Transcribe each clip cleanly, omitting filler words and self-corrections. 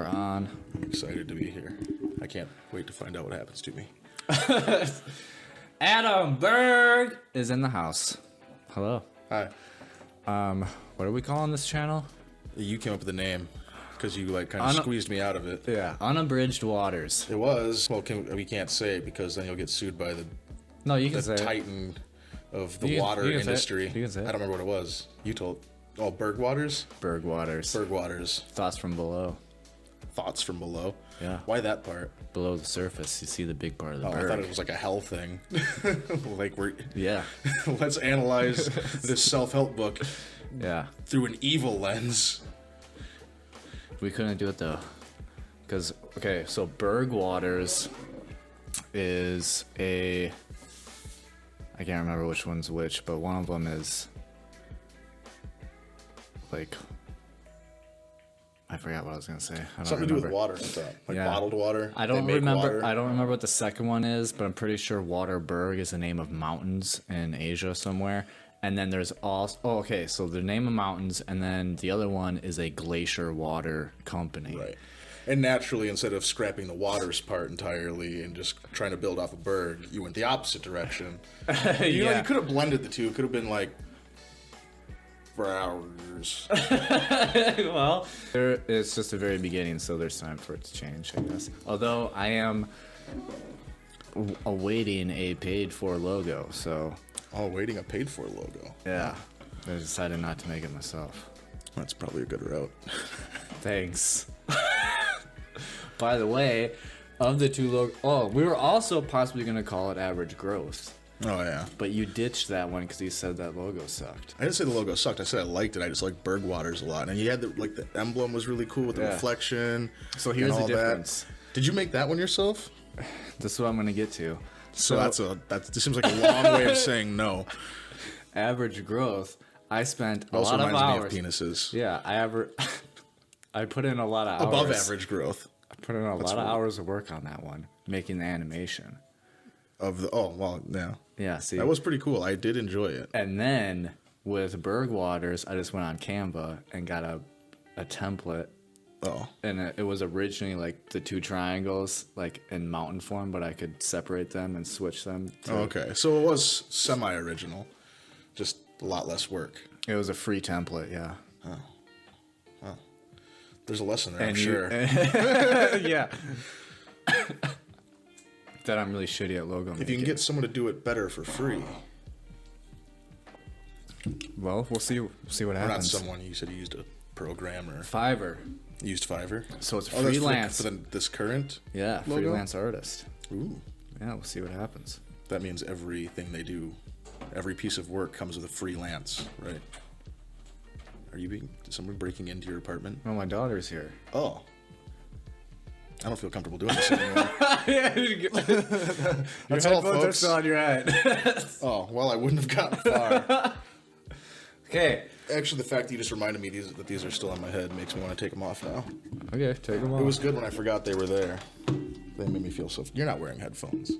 are on. I'm excited to be here. I can't wait to find out what happens to me. Adam Berg is in the house. Hello. Hi. What are we calling this channel? You came up with the name because you like kind of squeezed me out of it. Yeah, Unabridged Waters. It was. Well, we can't say it because then you'll get sued by the No, you can say titan of the You can- water you can say it. industry. You can say it. I don't remember what it was. You told. Oh, Berg Waters? Berg Waters. Berg Waters. Thoughts from below. Thoughts from below. Yeah. Why that part? Below the surface, you see the big part of the Oh, berg. I thought it was like a hell thing. Like we're Yeah. let's analyze this self-help book Yeah. through an evil lens. We couldn't do it though. Because, okay, so Berg Waters is a. I can't remember which one's which, but one of them is. Like. I forgot what I was going to say. I don't Something to do remember. with water, I thought. Like Yeah. bottled water. I don't They make remember. water. I don't remember what the second one is, but I'm pretty sure Waterberg is the name of mountains in Asia somewhere. And then there's also okay, so the name of mountains, and then the other one is a glacier water company. Right. And naturally, instead of scrapping the waters part entirely and just trying to build off a berg, you went the opposite direction. You know, you could have blended the two. It could have been like flowers. Well, it's just the very beginning, so there's time for it to change, I guess. Although I am awaiting a paid-for logo, so Oh, waiting a paid-for logo. yeah, I decided not to make it myself. That's probably a good route. Thanks. By the way, of the two we were also possibly going to call it Average Growth, Oh, yeah. but you ditched that one because you said that logo sucked. I didn't say the logo sucked. I said I liked it. I just liked Berg Waters a lot. And you had the emblem was really cool with the Yeah. reflection. So here's and the all that. difference. Did you make that one yourself? This is what I'm going to get to. So this seems like a long way of saying no. Average Growth, I spent a Also lot of reminds me hours. of penises. Yeah, I put in a lot of hours. Above average growth. I put in a lot of hours of work on that one, making the animation. Yeah. Yeah, see. That was pretty cool. I did enjoy it. And then with Berg Waters, I just went on Canva and got a template. Oh. And it was originally like the two triangles, like in mountain form, but I could separate them and switch them. Okay. So it was semi-original. Just a lot less work. It was a free template, yeah. There's a lesson there, I'm And sure. Yeah. That I'm really shitty at logo making. If you can get someone to do it better for free. Well, we'll see what Or not happens. someone. You said you used a programmer. Fiverr. You used Fiverr? So it's that's freelance. for this current? Yeah, logo? freelance artist. Ooh. Yeah, we'll see what happens. That means everything they do, every piece of work comes with a freelance, right? Is someone breaking into your apartment? Oh, my daughter's here. Oh. I don't feel comfortable doing this anymore. That's all, folks. on your head. Oh, well, I wouldn't have gotten far. Okay. Actually, the fact that you just reminded me that these are still on my head makes me want to take them off now. Okay, take them off. It was good when I forgot they were there. They made me feel so... You're not wearing headphones.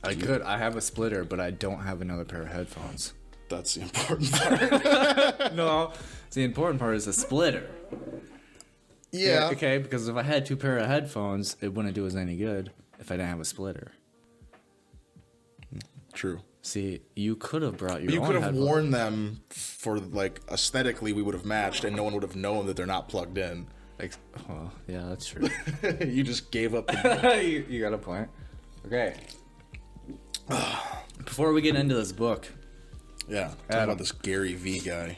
I could. I have a splitter, but I don't have another pair of headphones. That's the important part. No. The important part is the splitter. Yeah. Okay, because if I had two pair of headphones, it wouldn't do us any good if I didn't have a splitter. True. See, you could have brought your You own could have headphones. worn them for, like, aesthetically we would have matched and no one would have known that they're not plugged in. Well, yeah, that's true. You just gave up the... you got a point. Okay. Before we get into this book, Yeah. Talk Adam. about this Gary V guy.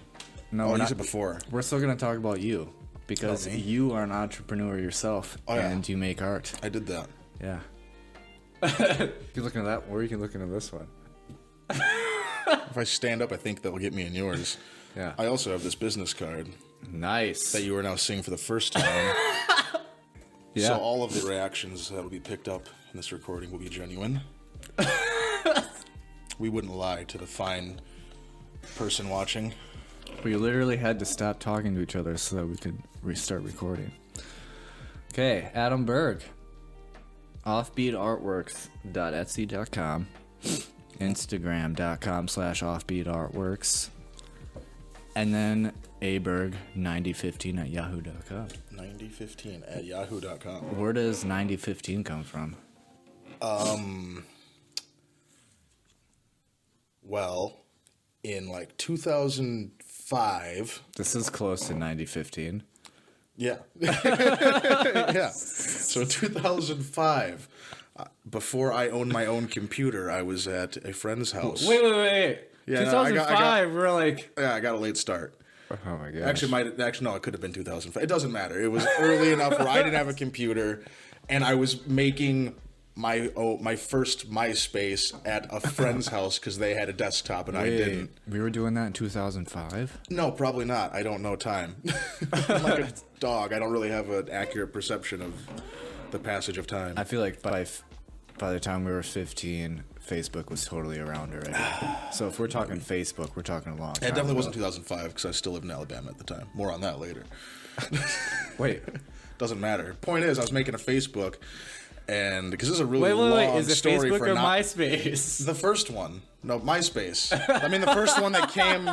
no, Oh, we're you not, said before. we're still going to talk about you because About me? you are an entrepreneur yourself and you make art. I did that. Yeah. You looking at that, or you can look into this one. If I stand up, I think that'll get me in yours. Yeah. I also have this business card Nice. that you are now seeing for the first time. Yeah. So all of the reactions that will be picked up in this recording will be genuine. We wouldn't lie to the fine person watching. We literally had to stop talking to each other so that we could restart recording. Okay, Adam Berg. Offbeatartworks.etsy.com. Instagram.com/offbeatartworks. And then aberg9015 at yahoo.com. 9015 at yahoo.com. Where does 9015 come from? Well, in like 2005. This is close to 9015. Yeah. Yeah. So 2005, before I owned my own computer, I was at a friend's house. Wait. Yeah, 2005, we're like... Yeah, I got a late start. Oh my gosh. Actually, no, it could have been 2005. It doesn't matter. It was early enough where I didn't have a computer, and I was making my first MySpace at a friend's house because they had a desktop and I didn't. We were doing that in 2005? No, probably not. I don't know time. I'm like a dog. I don't really have an accurate perception of the passage of time. I feel like by the time we were 15, Facebook was totally around already. So if we're talking Facebook, we're talking a long time. It definitely wasn't 2005 because I still lived in Alabama at the time. More on that later. Wait. Doesn't matter. Point is, I was making a Facebook, and because this is a really long is it story Facebook for or not, MySpace? The first one. No, MySpace. I mean, the first one that came...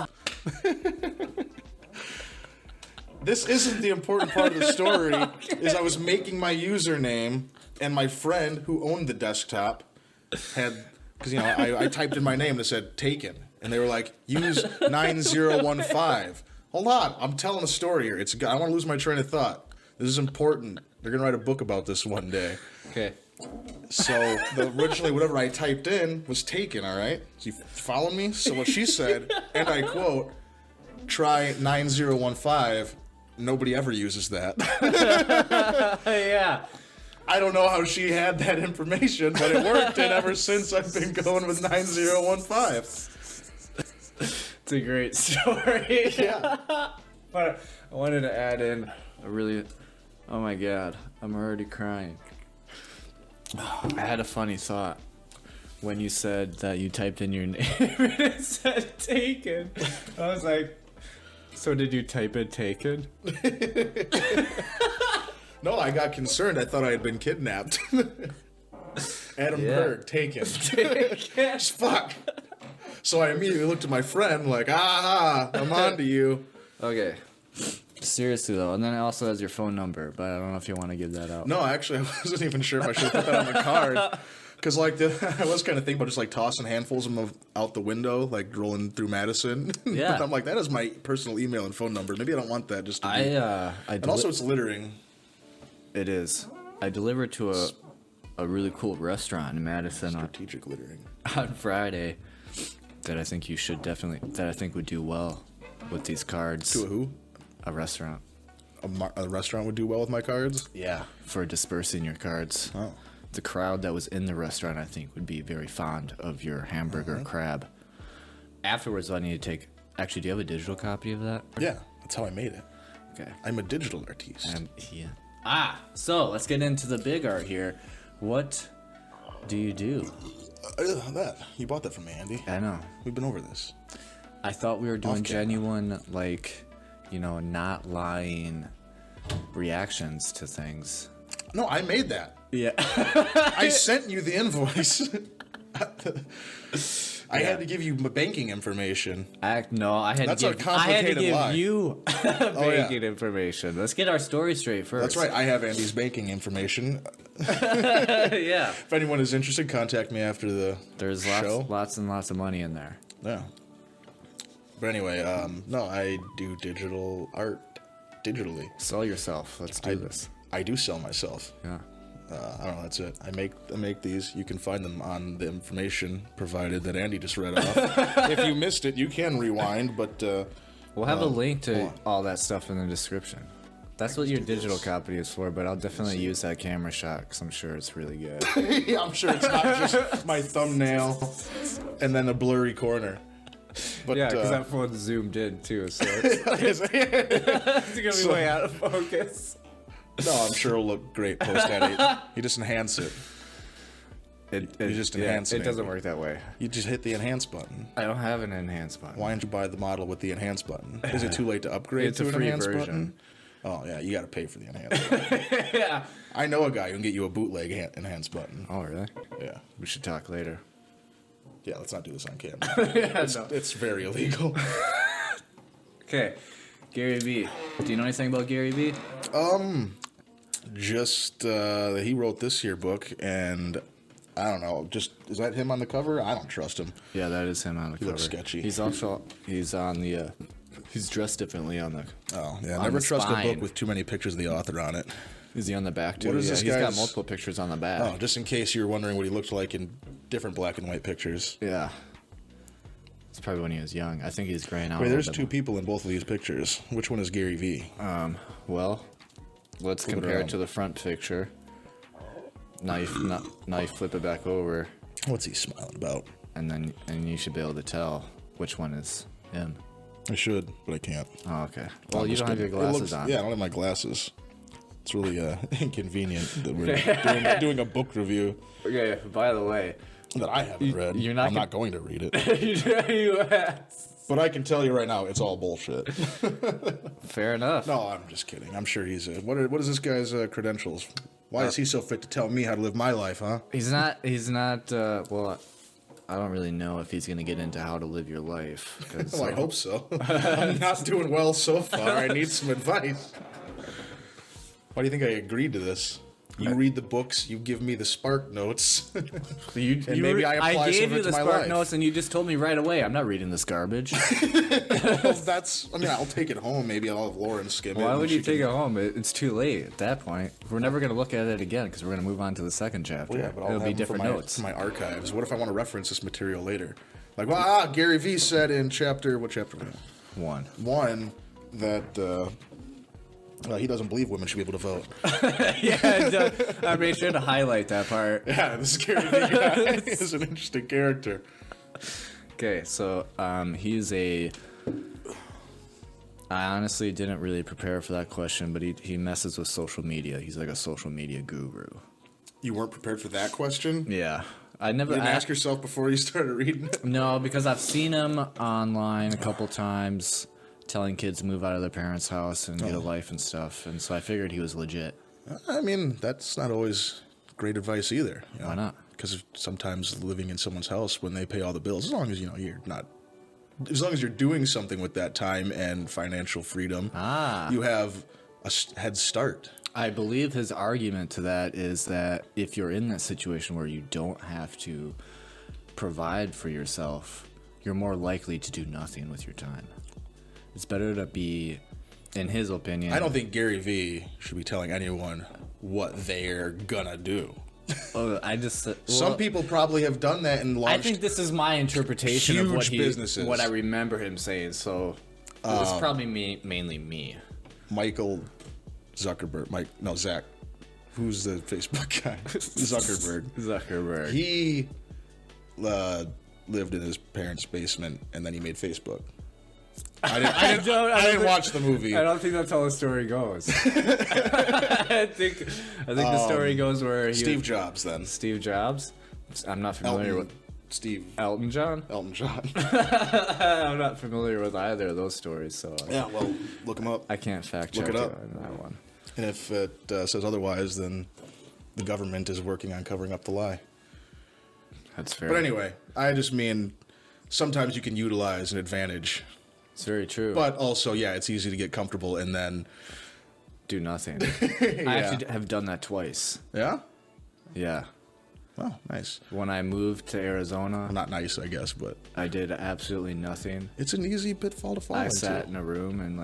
This isn't the important part of the story, is I was making my username, and my friend who owned the desktop had... Because, you know, I typed in my name and it said, taken. And they were like, use 9015. Hold on, I'm telling a story here. I want to lose my train of thought. This is important. They're going to write a book about this one day. Okay. So originally whatever I typed in was taken, all right? So you follow me? So what she said, and I quote, try 9015. Nobody ever uses that. Yeah. I don't know how she had that information, but it worked, and ever since I've been going with 9015. It's a great story. Yeah. But I wanted to add in a really... Oh my god, I'm already crying. I had a funny thought when you said that you typed in your name and it said taken. I was like, so did you type in taken? No, I got concerned. I thought I had been kidnapped. Adam Berg, taken. Fuck. So I immediately looked at my friend like, I'm on to you. Okay. Seriously though, and then it also has your phone number, but I don't know if you want to give that out. No, actually, I wasn't even sure if I should put that on the card. Because, like, I was kind of thinking about just, like, tossing handfuls of them out the window, like, rolling through Madison. Yeah. But I'm like, that is my personal email and phone number. Maybe I don't want that just to be... And also, it's littering. It is. I delivered to a really cool restaurant in Madison Strategic littering. on Friday that I think you should definitely... That I think would do well with these cards. To a who? A restaurant. A restaurant would do well with my cards? Yeah. For dispersing your cards. Oh. The crowd that was in the restaurant, I think, would be very fond of your hamburger crab. Afterwards, I need to take... Actually, do you have a digital copy of that? Yeah, that's how I made it. Okay. I'm a digital artiste. Yeah. So let's get into the big art here. What do you do? That. You bought that from me, Andy. I know. We've been over this. I thought we were doing genuine, like, you know, not lying reactions to things. No, I made that. Yeah. I sent you the invoice. I had to give you my banking information. I had That's to a give, complicated lie. You banking information. Let's get our story straight first. That's right. I have Andy's banking information. Yeah. If anyone is interested, contact me after the show. Lots and lots of money in there. Yeah. But anyway, no, I do digital art digitally. Sell yourself. Let's do this. I do sell myself. Yeah. I don't know. That's it. I make these. You can find them on the information provided that Andy just read off. If you missed it, you can rewind. But we'll have a link to all that stuff in the description. That's what your digital copy is for. But I'll definitely use that camera shot because I'm sure it's really good. Yeah, I'm sure it's not just my thumbnail and then a blurry corner. But, yeah, because that phone's zoomed in too, so it's gonna be way out of focus. No, I'm sure it'll look great post-edit. You just enhance it. You just enhance it. It doesn't work that way. You just hit the enhance button. I don't have an enhance button. Why don't you buy the model with the enhance button? Is it too late to upgrade to an enhance button? Oh, yeah, you got to pay for the enhance button. Yeah. I know a guy who can get you a bootleg enhance button. Oh, really? Yeah. We should talk later. Yeah, let's not do this on camera. It's very illegal. Okay. Gary Vee. Do you know anything about Gary Vee? Just he wrote this here book, and I don't know. Just is that him on the cover? I don't trust him. Yeah, that is him on the cover. Looks sketchy. He's on the. He's dressed differently on the. Oh yeah, on never the trust spine. a book with too many pictures of the author on it. Is he on the back too? What is Yeah, this he's got guy's- multiple pictures on the back. Oh, just in case you were wondering what he looked like in different black and white pictures. Yeah. It's probably when he was young. I think he's graying out. Wait, a there's little two people in both of these pictures. Which one is Gary Vee? bit. Well, let's Flip it compare it around. to the front picture. Now you flip it back over, What's he smiling about? and you should be able to tell which one is him. I should, but I can't. Oh, okay. Well, I'm you just don't have your kidding. It glasses looks- on. Yeah, I don't have my glasses. It's really inconvenient that we're doing a book review Okay. By the way, that I haven't read. you're not I'm gonna- not going to read it. But I can tell you right now, it's all bullshit. Fair enough. No, I'm just kidding. I'm sure he's a... What is this guy's credentials? Why is he so fit to tell me how to live my life, huh? He's not. Well, I don't really know if he's gonna get into how to live your life. 'Cause, Well, I hope so. I'm not doing well so far. I need some advice. Why do you think I agreed to this? You read the books, you give me the spark notes. maybe I apply gave some of you it the to my spark life. notes, and you just told me right away. I'm not reading this garbage. Well, I'll take it home. Maybe I'll have Lauren skim it. Why and would she you take can- it home? It's too late at that point. We're never gonna look at it again because we're gonna move on to the second chapter. Well, yeah, but I'll It'll have be them for different my, notes. for my archives. What if I want to reference this material later? Like, Gary Vee said in what chapter? One that he doesn't believe women should be able to vote. Yeah, I made sure to highlight that part. Yeah, this Gary Vee guy is an interesting character. Okay, so he's a. I honestly didn't really prepare for that question, but he messes with social media. He's like a social media guru. You weren't prepared for that question? Yeah, I never You didn't ask yourself before you started reading it? No, because I've seen him online a couple times, telling kids to move out of their parents' house and get a life and stuff, and so I figured he was legit. I mean, that's not always great advice either. You know? Why not? Because sometimes living in someone's house when they pay all the bills, as long as you're not, as long as you're doing something with that time and financial freedom, you have a head start. I believe his argument to that is that if you're in that situation where you don't have to provide for yourself, you're more likely to do nothing with your time. It's better to be, in his opinion. I don't think Gary Vee should be telling anyone what they're gonna do. Some people probably have done that and launched. I think this is my interpretation of huge businesses. what I remember him saying. So it was probably mainly me. Michael Zuckerberg, Zach. Who's the Facebook guy? Zuckerberg. He lived in his parents' basement and then he made Facebook. I didn't watch the movie. I don't think that's how the story goes. I think the story goes where Steve Jobs, then. Steve Jobs. I'm not familiar with Elton John. Elton John. I'm not familiar with either of those stories, so Yeah, well, look him up. I can't fact Look check it you up. on that one. And if it says otherwise, then the government is working on covering up the lie. That's fair. But anyway, I just mean sometimes you can utilize an advantage. It's very true. But also, yeah, it's easy to get comfortable and then... do nothing. I actually have done that twice. Yeah? Yeah. Oh, nice. When I moved to Arizona, Well, not nice, I guess, but I did absolutely nothing. it's an easy pitfall to fall I into. sat in a room and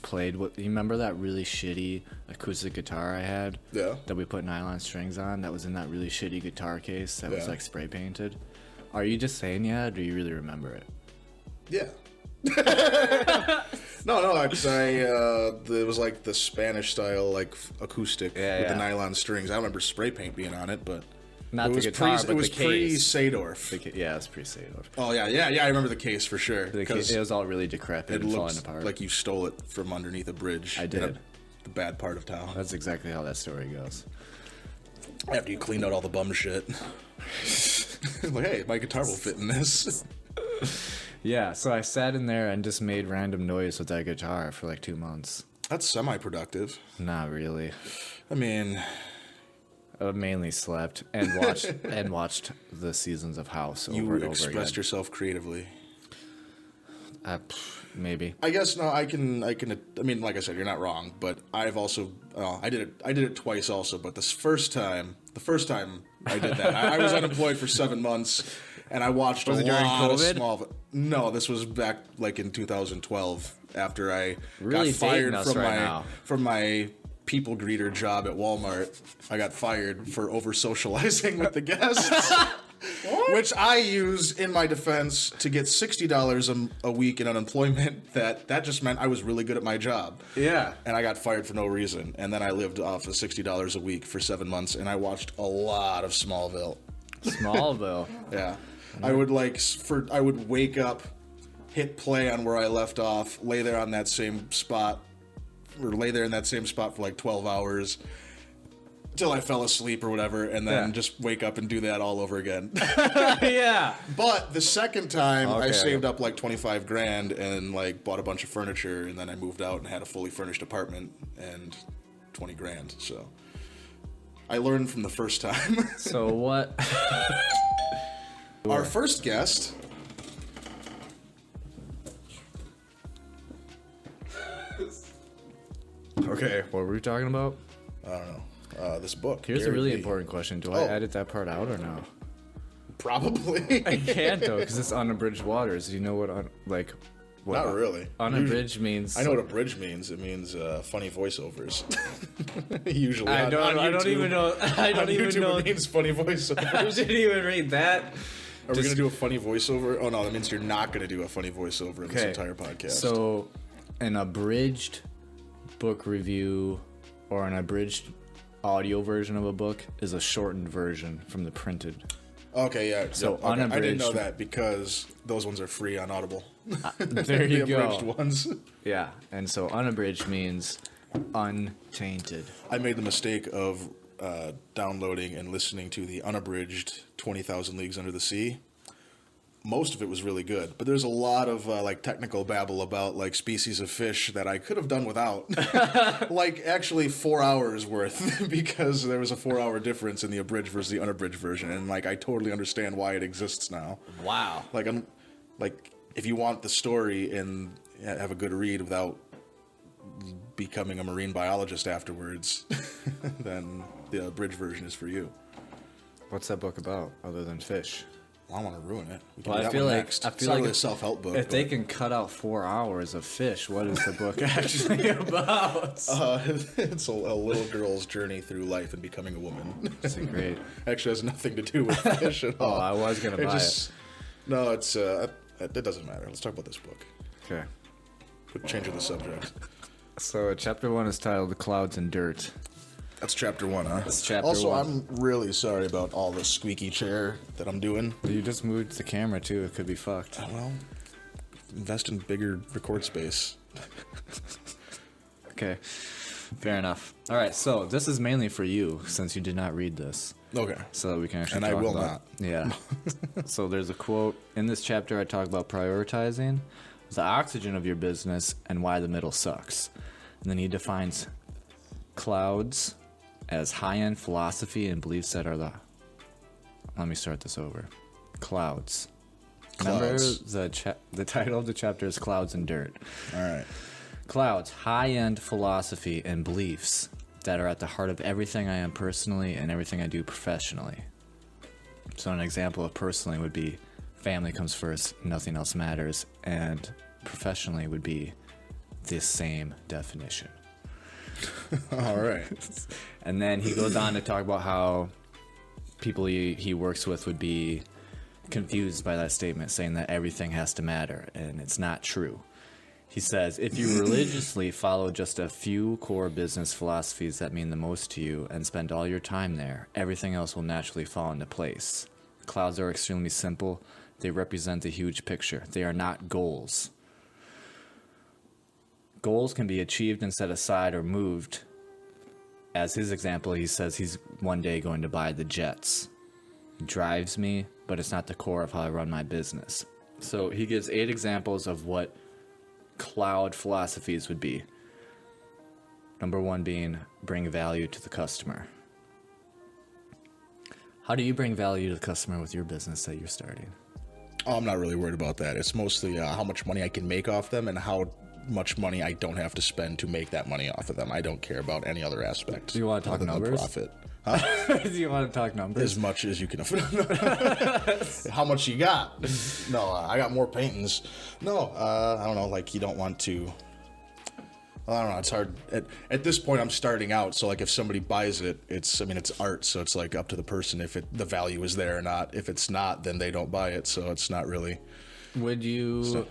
played what, you remember that really shitty acoustic guitar I had? Yeah. That we put nylon strings on that was in that really shitty guitar case that was Yeah. spray painted? Are you just saying yeah, or do you really remember it? Yeah. No, because it was like the Spanish style, acoustic with the nylon strings. I remember spray paint being on it, but Not it the was guitar, but it was the case. pre-Sadorf. Yeah, it's pretty safe. Oh yeah, I remember the case for sure. It Because was all really decrepit it and falling looked apart. like you stole it from underneath a bridge. I in did. the bad part of town. That's exactly how that story goes. After you cleaned out all the bum shit. Like, hey, my guitar will fit in this. Yeah, so I sat in there and just made random noise with that guitar for 2 months. That's semi-productive. Not really. I mean, I mainly slept and watched the seasons of House over you and over expressed again. yourself creatively. maybe. I guess no. I mean, like I said, you're not wrong. But I've also I did it twice also. But the first time I did that, I was unemployed for 7 months, and I watched Was a it during lot of COVID? small. No, this was back like in 2012 after I Really got fired dating us from right now. my people greeter job at Walmart. I got fired for over socializing with the guests. Which I use in my defense to get $60 a week in unemployment. That just meant I was really good at my job. Yeah. And I got fired for no reason. And then I lived off of $60 a week for 7 months. And I watched a lot of Smallville. Smallville. Yeah. I would I would wake up, hit play on where I left off, lay there on that same spot, or lay there in that same spot for like 12 hours. Till I fell asleep or whatever, and then just wake up and do that all over again. Yeah. But the second time, I Okay. saved up like 25 grand and like bought a bunch of furniture, and then I moved out and had a fully furnished apartment and 20 grand. So I learned from the first time. So what? Our first guest. Okay. What were we talking about? I don't know. This book. Here's a Gary really Vee. important question. Do I Oh. edit that part out or no? Probably. I can't though, because it's Unabridged Waters. Do you know what what Not really. Unabridged means? I know what abridged means. It means funny voiceovers. Usually. I don't YouTube. even know. I On don't even YouTube, know. it means funny I voiceovers. didn't even read that. Are we gonna do a funny voiceover? Oh no, that means you're not gonna do a funny voiceover in this Okay. entire podcast. So, an abridged book review or an abridged audio version of a book is a shortened version from the printed. okay, yeah. So okay. I didn't unabridged- know that because those ones are free on Audible. There the you abridged go. ones. Yeah, and so unabridged means untainted. I made the mistake of downloading and listening to the unabridged 20,000 Leagues Under the Sea. Most of it was really good, but there's a lot of like technical babble about like species of fish that I could have done without. Like actually 4 hours worth because there was a 4 hour difference in the abridged versus the unabridged version, and like I totally understand why it exists now. Wow. Like if you want the story and have a good read without becoming a marine biologist afterwards, then the abridged version is for you. What's that book about other than fish? Well, I want to ruin it. We can Well, do I that feel one like- next. I It's feel not like really a self-help book. If they but, can cut out 4 hours of fish, what is the book actually about? it's a little girl's journey through life and becoming a woman. It's a great. Actually, has nothing to do with fish at Oh, all. I was gonna buy it. No, it's it doesn't matter. Let's talk about this book. Okay. Changing the subject. So chapter 1 is titled "Clouds and Dirt." That's chapter 1, huh? That's chapter also, 1. I'm really sorry about all the squeaky chair that I'm doing. You just moved the camera too. It could be fucked. Well, invest in bigger record space. Okay. Fair enough. All right. So this is mainly for you, since you did not read this, Okay. so that we can actually. And I talk will about, Yeah. So there's a quote in this chapter. I talk about prioritizing the oxygen of your business and why the middle sucks. And then he defines clouds as high-end philosophy and beliefs that are the. Let me start this over. Clouds. Remember Clouds. the title of the chapter is Clouds and Dirt. All right. Clouds, high-end philosophy and beliefs that are at the heart of everything I am personally and everything I do professionally. So an example of personally would be family comes first, nothing else matters, and professionally would be the same definition. All right. And then he goes on to talk about how people he works with would be confused by that statement, saying that everything has to matter, and it's not true. He says, if you religiously follow just a few core business philosophies that mean the most to you and spend all your time there, everything else will naturally fall into place. Clouds are extremely simple. They represent the huge picture. They are not goals. Goals can be achieved and set aside or moved. As his example, he says he's one day going to buy the jets. It drives me, but it's not the core of how I run my business. So he gives 8 examples of what cloud philosophies would be. Number 1 being bring value to the customer. How do you bring value to the customer with your business that you're starting? Oh, I'm not really worried about that. It's mostly how much money I can make off them and how much money I don't have to spend to make that money off of them. I don't care about any other aspect. Do you want to talk numbers? Profit. Do you want to talk numbers? As much as you can afford. How much you got? No, I got more paintings. No, I don't know. Like, you don't want to. I don't know. It's hard. At this point, I'm starting out. So, like, if somebody buys it, it's art. So it's like up to the person if the value is there or not. If it's not, then they don't buy it. So it's not really. Would you?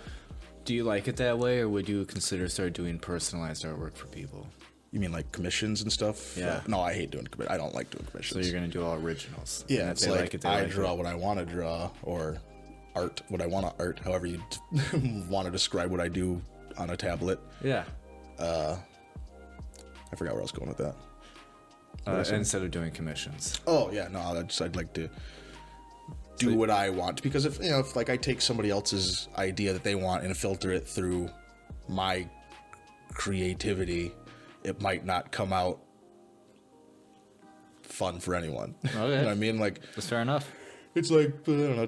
Do you like it that way, or would you consider start doing personalized artwork for people? You mean like commissions and stuff? Yeah. No, I hate doing commissions. I don't like doing commissions. So you're gonna do all originals. Yeah, it's like I draw what I want to draw, or art what I want to art. However you want to describe what I do on a tablet. Yeah. I forgot where I was going with that. Instead of doing commissions. Oh yeah, no, I'd like to do what I want, because if like I take somebody else's idea that they want and filter it through my creativity, it might not come out fun for anyone. Okay. You know what I mean? Like, That's fair enough. it's like, I don't know,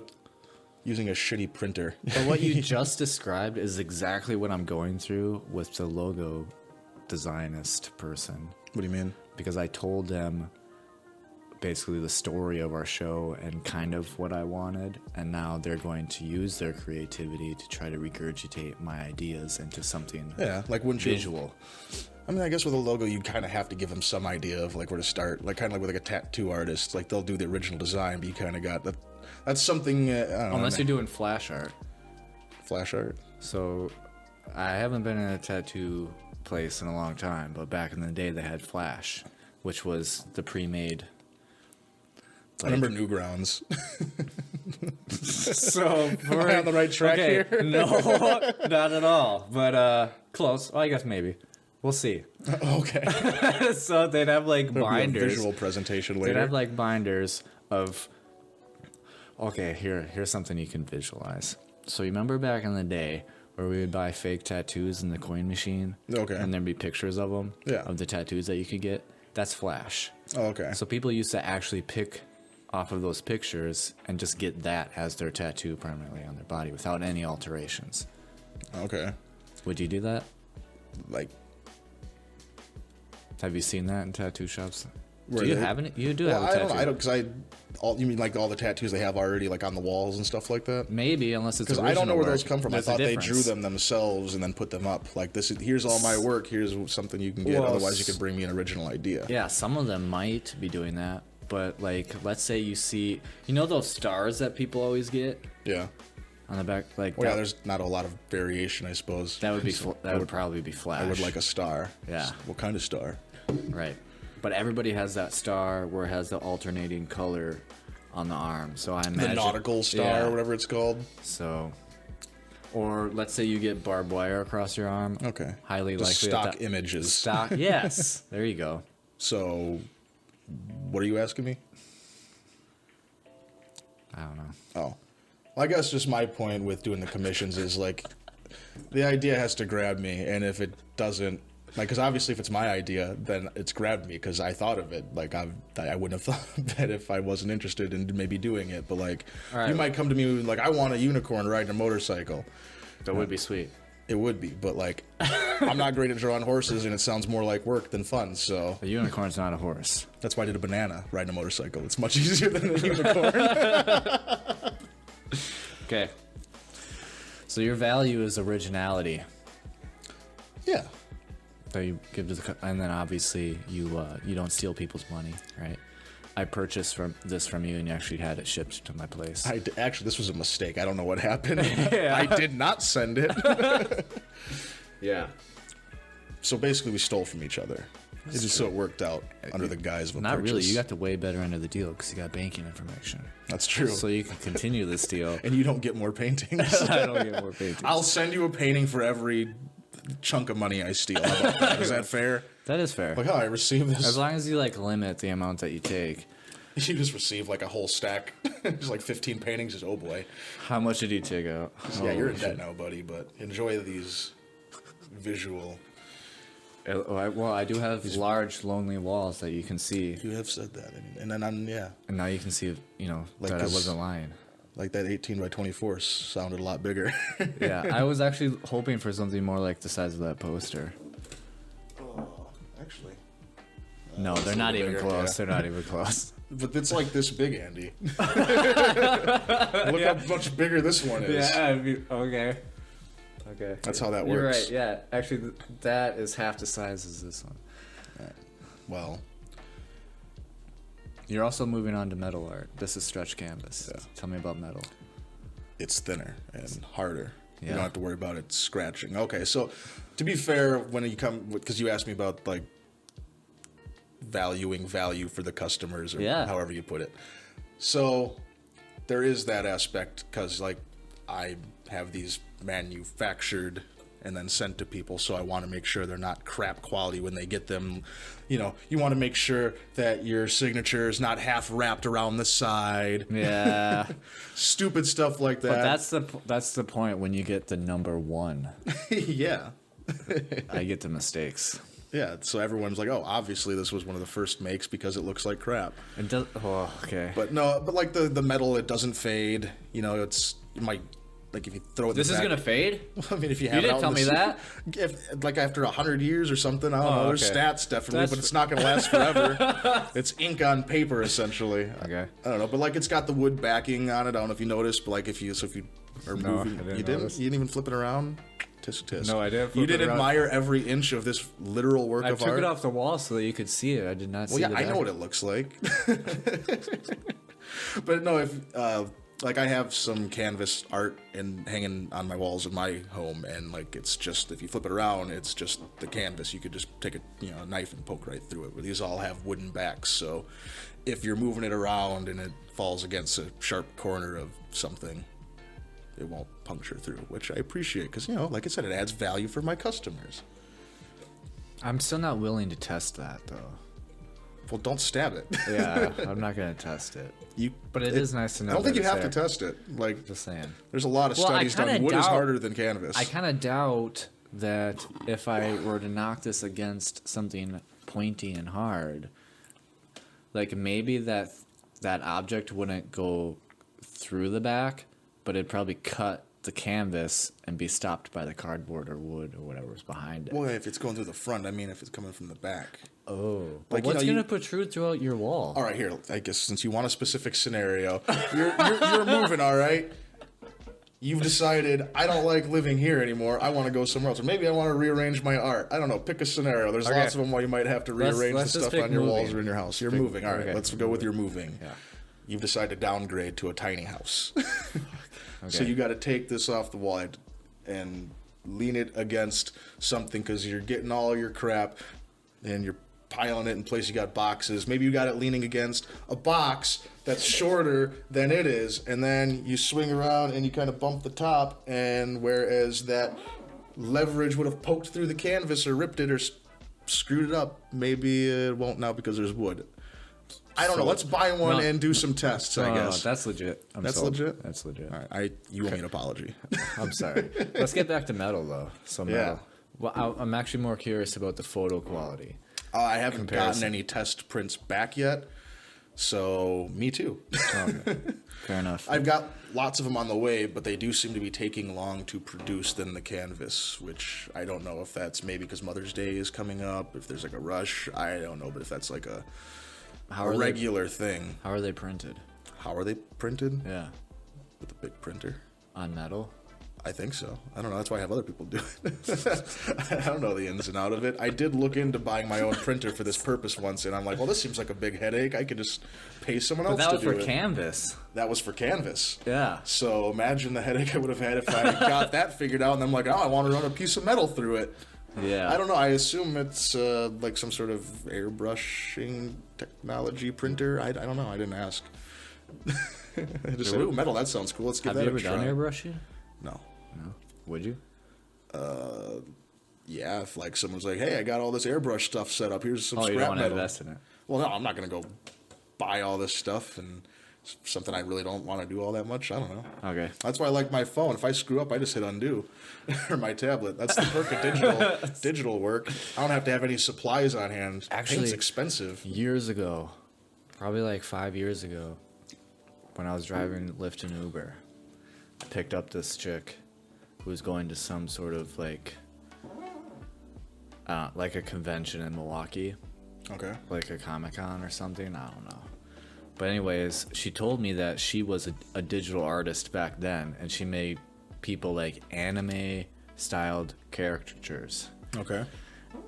using a shitty printer. But what you just described is exactly what I'm going through with the logo designist person. What do you mean? Because I told them basically the story of our show and kind of what I wanted, and now they're going to use their creativity to try to regurgitate my ideas into something Like wouldn't you? visual. I mean, I guess with a logo, you kind of have to give them some idea of like where to start. Like kind of like with like a tattoo artist, like they'll do the original design, but you kind of got that. That's something. I don't know, Unless you're doing flash art. flash art. So I haven't been in a tattoo place in a long time, but back in the day they had flash, which was the pre-made. I remember Newgrounds. So Am I on the right track here? No, not at all. But close. Well, I guess maybe. We'll see. Okay. So they'd have like There'll be a binders. visual presentation later. They'd have like binders of. Okay, here's something you can visualize. So you remember back in the day where we would buy fake tattoos in the coin machine? Okay. And there'd be pictures of them. Yeah. Of the tattoos that you could get. That's flash. Oh, okay. So people used to actually pick off of those pictures and just get that as their tattoo permanently on their body without any alterations. Okay. Would you do that? Like, Have you seen that in tattoo shops? Where Do you they- have any? You do well, have a tattoo. I don't, because you mean like all the tattoos they have already like on the walls and stuff like that? Maybe, unless it's Because original I don't know where work. those come from. There's I a thought they difference. drew them themselves and then put them up. Like here's all my work. Here's something you can get. Well, Otherwise, you could bring me an original idea. Yeah, some of them might be doing that, but like, let's say you see, those stars that people always get Yeah. on the back, like Well, yeah. that, There's not a lot of variation, I suppose. that would be that would probably be flash. I would like a star. Yeah. What kind of star? Right. But everybody has that star where it has the alternating color on the arm. So I imagine The nautical star, Yeah. or whatever it's called. So, or let's say you get barbed wire across your arm. Okay. Highly Just likely stock that images. stock. Yes. There you go. So, what are you asking me? I don't know. Oh. Well, I guess just my point with doing the commissions is like the idea has to grab me, and if it doesn't, like, because obviously if it's my idea, then it's grabbed me because I thought of it. Like I wouldn't have thought of that if I wasn't interested in maybe doing it. But like, All right. you might come to me like, I want a unicorn riding a motorcycle. That would be sweet. It would be, but like, I'm not great at drawing horses, and it sounds more like work than fun. So A unicorn's not a horse. that's why I did a banana riding a motorcycle. It's much easier than a unicorn. Okay. So your value is originality Yeah. that you give to and then obviously you don't steal people's money, right? I purchased this from you, and you actually had it shipped to my place. Actually, this was a mistake. I don't know what happened. I did not send it. Yeah. So basically, we stole from each other. It's just so it worked out under the guise of a Not purchase. really. You got the way better end of the deal because you got banking information. That's true. So you can continue this deal. And you don't get more paintings. I don't get more paintings. I'll send you a painting for every chunk of money I steal. How about that? Is that fair? That is fair. Like, oh, I received this. As long as you like limit the amount that you take. You just receive like a whole stack. Just like 15 paintings. Just, oh boy. How much did you take out? Yeah, you're in Oh, debt now, buddy, but enjoy these visual. Well, I do have large, lonely walls that you can see. You have said that. And then, yeah. And now you can see, Like that I this- wasn't lying. Like that 18 by 24 sounded a lot bigger. Yeah, I was actually hoping for something more like the size of that poster. Oh, actually. No, they're not even bigger, close. yeah. They're not even close. But it's like this big, Andy. Look how much bigger this one is. Yeah, okay. Okay. That's how that You're works. right, yeah. Actually, that is half the size as this one. Well, You're also moving on to metal art. This is stretch canvas. Yeah. Tell me about metal. it's thinner and harder. You Yeah. don't have to worry about it scratching. Okay, so to be fair, when you come, because you asked me about like valuing value for the customers or Yeah. however you put it. So there is that aspect because like I have these manufactured and then sent to people, so I want to make sure they're not crap quality when they get them. You know, you want to make sure that your signature is not half wrapped around the side. Yeah. Stupid stuff like that. But that's the point when you get the number 1. Yeah. I get the mistakes. Yeah, so everyone's like, oh, obviously this was one of the first makes because it looks like crap. It does. Oh, okay. But no, but like the metal, it doesn't fade. You know, it might, like if you throw it in This the is back, gonna fade. I mean, if you You have it didn't out tell in me the that. If, like after 100 years or something, I don't know. There's okay. stats definitely, That's but it's not going to last forever. It's ink on paper essentially. Okay. I don't know, but like it's got the wood backing on it. I don't know if you noticed, but like if you are No, moving, I didn't you didn't, notice. you didn't even flip it around. Tisk tisk. No, I didn't You flip did it around. admire every inch of this literal work I of took art. it off the wall so that you could see it. I did not see Well, yeah, the I know back. what it looks like. But no, if like I have some canvas art hanging on my walls in my home, and like it's just if you flip it around, it's just the canvas. You could just take a knife and poke right through it. But these all have wooden backs, so if you're moving it around and it falls against a sharp corner of something, it won't puncture through, which I appreciate because like I said, it adds value for my customers. I'm still not willing to test that though. Well, don't stab it. Yeah, I'm not gonna test it. But it is nice to know I don't think that you it's have to there. test it. Like, Just saying. there's a lot of Well, I studies done. kinda Wood is doubt- harder than canvas. I kind of doubt that if I were to knock this against something pointy and hard, like maybe that object wouldn't go through the back, but it'd probably cut the canvas and be stopped by the cardboard or wood or whatever's behind it. Well, if it's going through the front, I mean, if it's coming from the back. Oh, Like, but you what's know, gonna protrude throughout your wall? All right, here. I guess since you want a specific scenario, you're moving. All right. You've decided I don't like living here anymore. I want to go somewhere else, or maybe I want to rearrange my art. I don't know. Pick a scenario. There's Okay. lots of them where you might have to rearrange let's the just stuff pick on your walls moving. or in your house. You're Pick- moving. All right. okay. Let's go with your moving. Yeah. You've decided to downgrade to a tiny house. So Okay. you got to take this off the wall and lean it against something because you're getting all your crap and you're piling it in place. You got boxes. Maybe you got it leaning against a box that's shorter than it is, and then you swing around and you kind of bump the top, and whereas that leverage would have poked through the canvas or ripped it or screwed it up, maybe it won't now because there's wood. I don't know. Let's buy one No. and do some tests, I guess. That's legit. I'm That's sold. legit? That's legit. All right, you owe me an apology. I'm sorry. Let's get back to metal though. So metal. Yeah. Well, I'm actually more curious about the photo quality. I haven't Comparison. gotten any test prints back yet, so me too. Okay. Fair enough. I've got lots of them on the way, but they do seem to be taking long to produce than the canvas, which I don't know if that's maybe because Mother's Day is coming up, if there's like a rush. I don't know, but if that's like a regular thing. How are they printed? How are they printed? Yeah. With a big printer? On metal? I think so. I don't know. That's why I have other people do it. I don't know the ins and out of it. I did look into buying my own printer for this purpose once, and I'm like, well, this seems like a big headache. I could just pay someone else But that was to do for it. canvas. That was for canvas. Yeah. So imagine the headache I would have had if I got that figured out, and I'm like, oh, I want to run a piece of metal through it. Yeah. I don't know. I assume it's like some sort of airbrushing technology printer. I don't know. I didn't ask. I just said, ooh, metal, that sounds cool. Let's give Have that you a ever try. done airbrushing? No. No. Would you? Yeah, if like someone's like, hey, I got all this airbrush stuff set up. Here's some Oh, you scrap don't want to metal. invest in it. Well, no, I'm not going to go buy all this stuff and something I really don't want to do all that much. I don't know. Okay. That's why I like my phone. If I screw up, I just hit undo. Or my tablet. That's the perk of digital work. I don't have to have any supplies on hand. Actually- Paint's expensive. Years ago, probably like 5 years ago, when I was driving Lyft and Uber, I picked up this chick who was going to some sort of like a convention in Milwaukee. Okay. Like a Comic-Con or something. I don't know. But anyways, she told me that she was a digital artist back then, and she made people like anime-styled caricatures. Okay.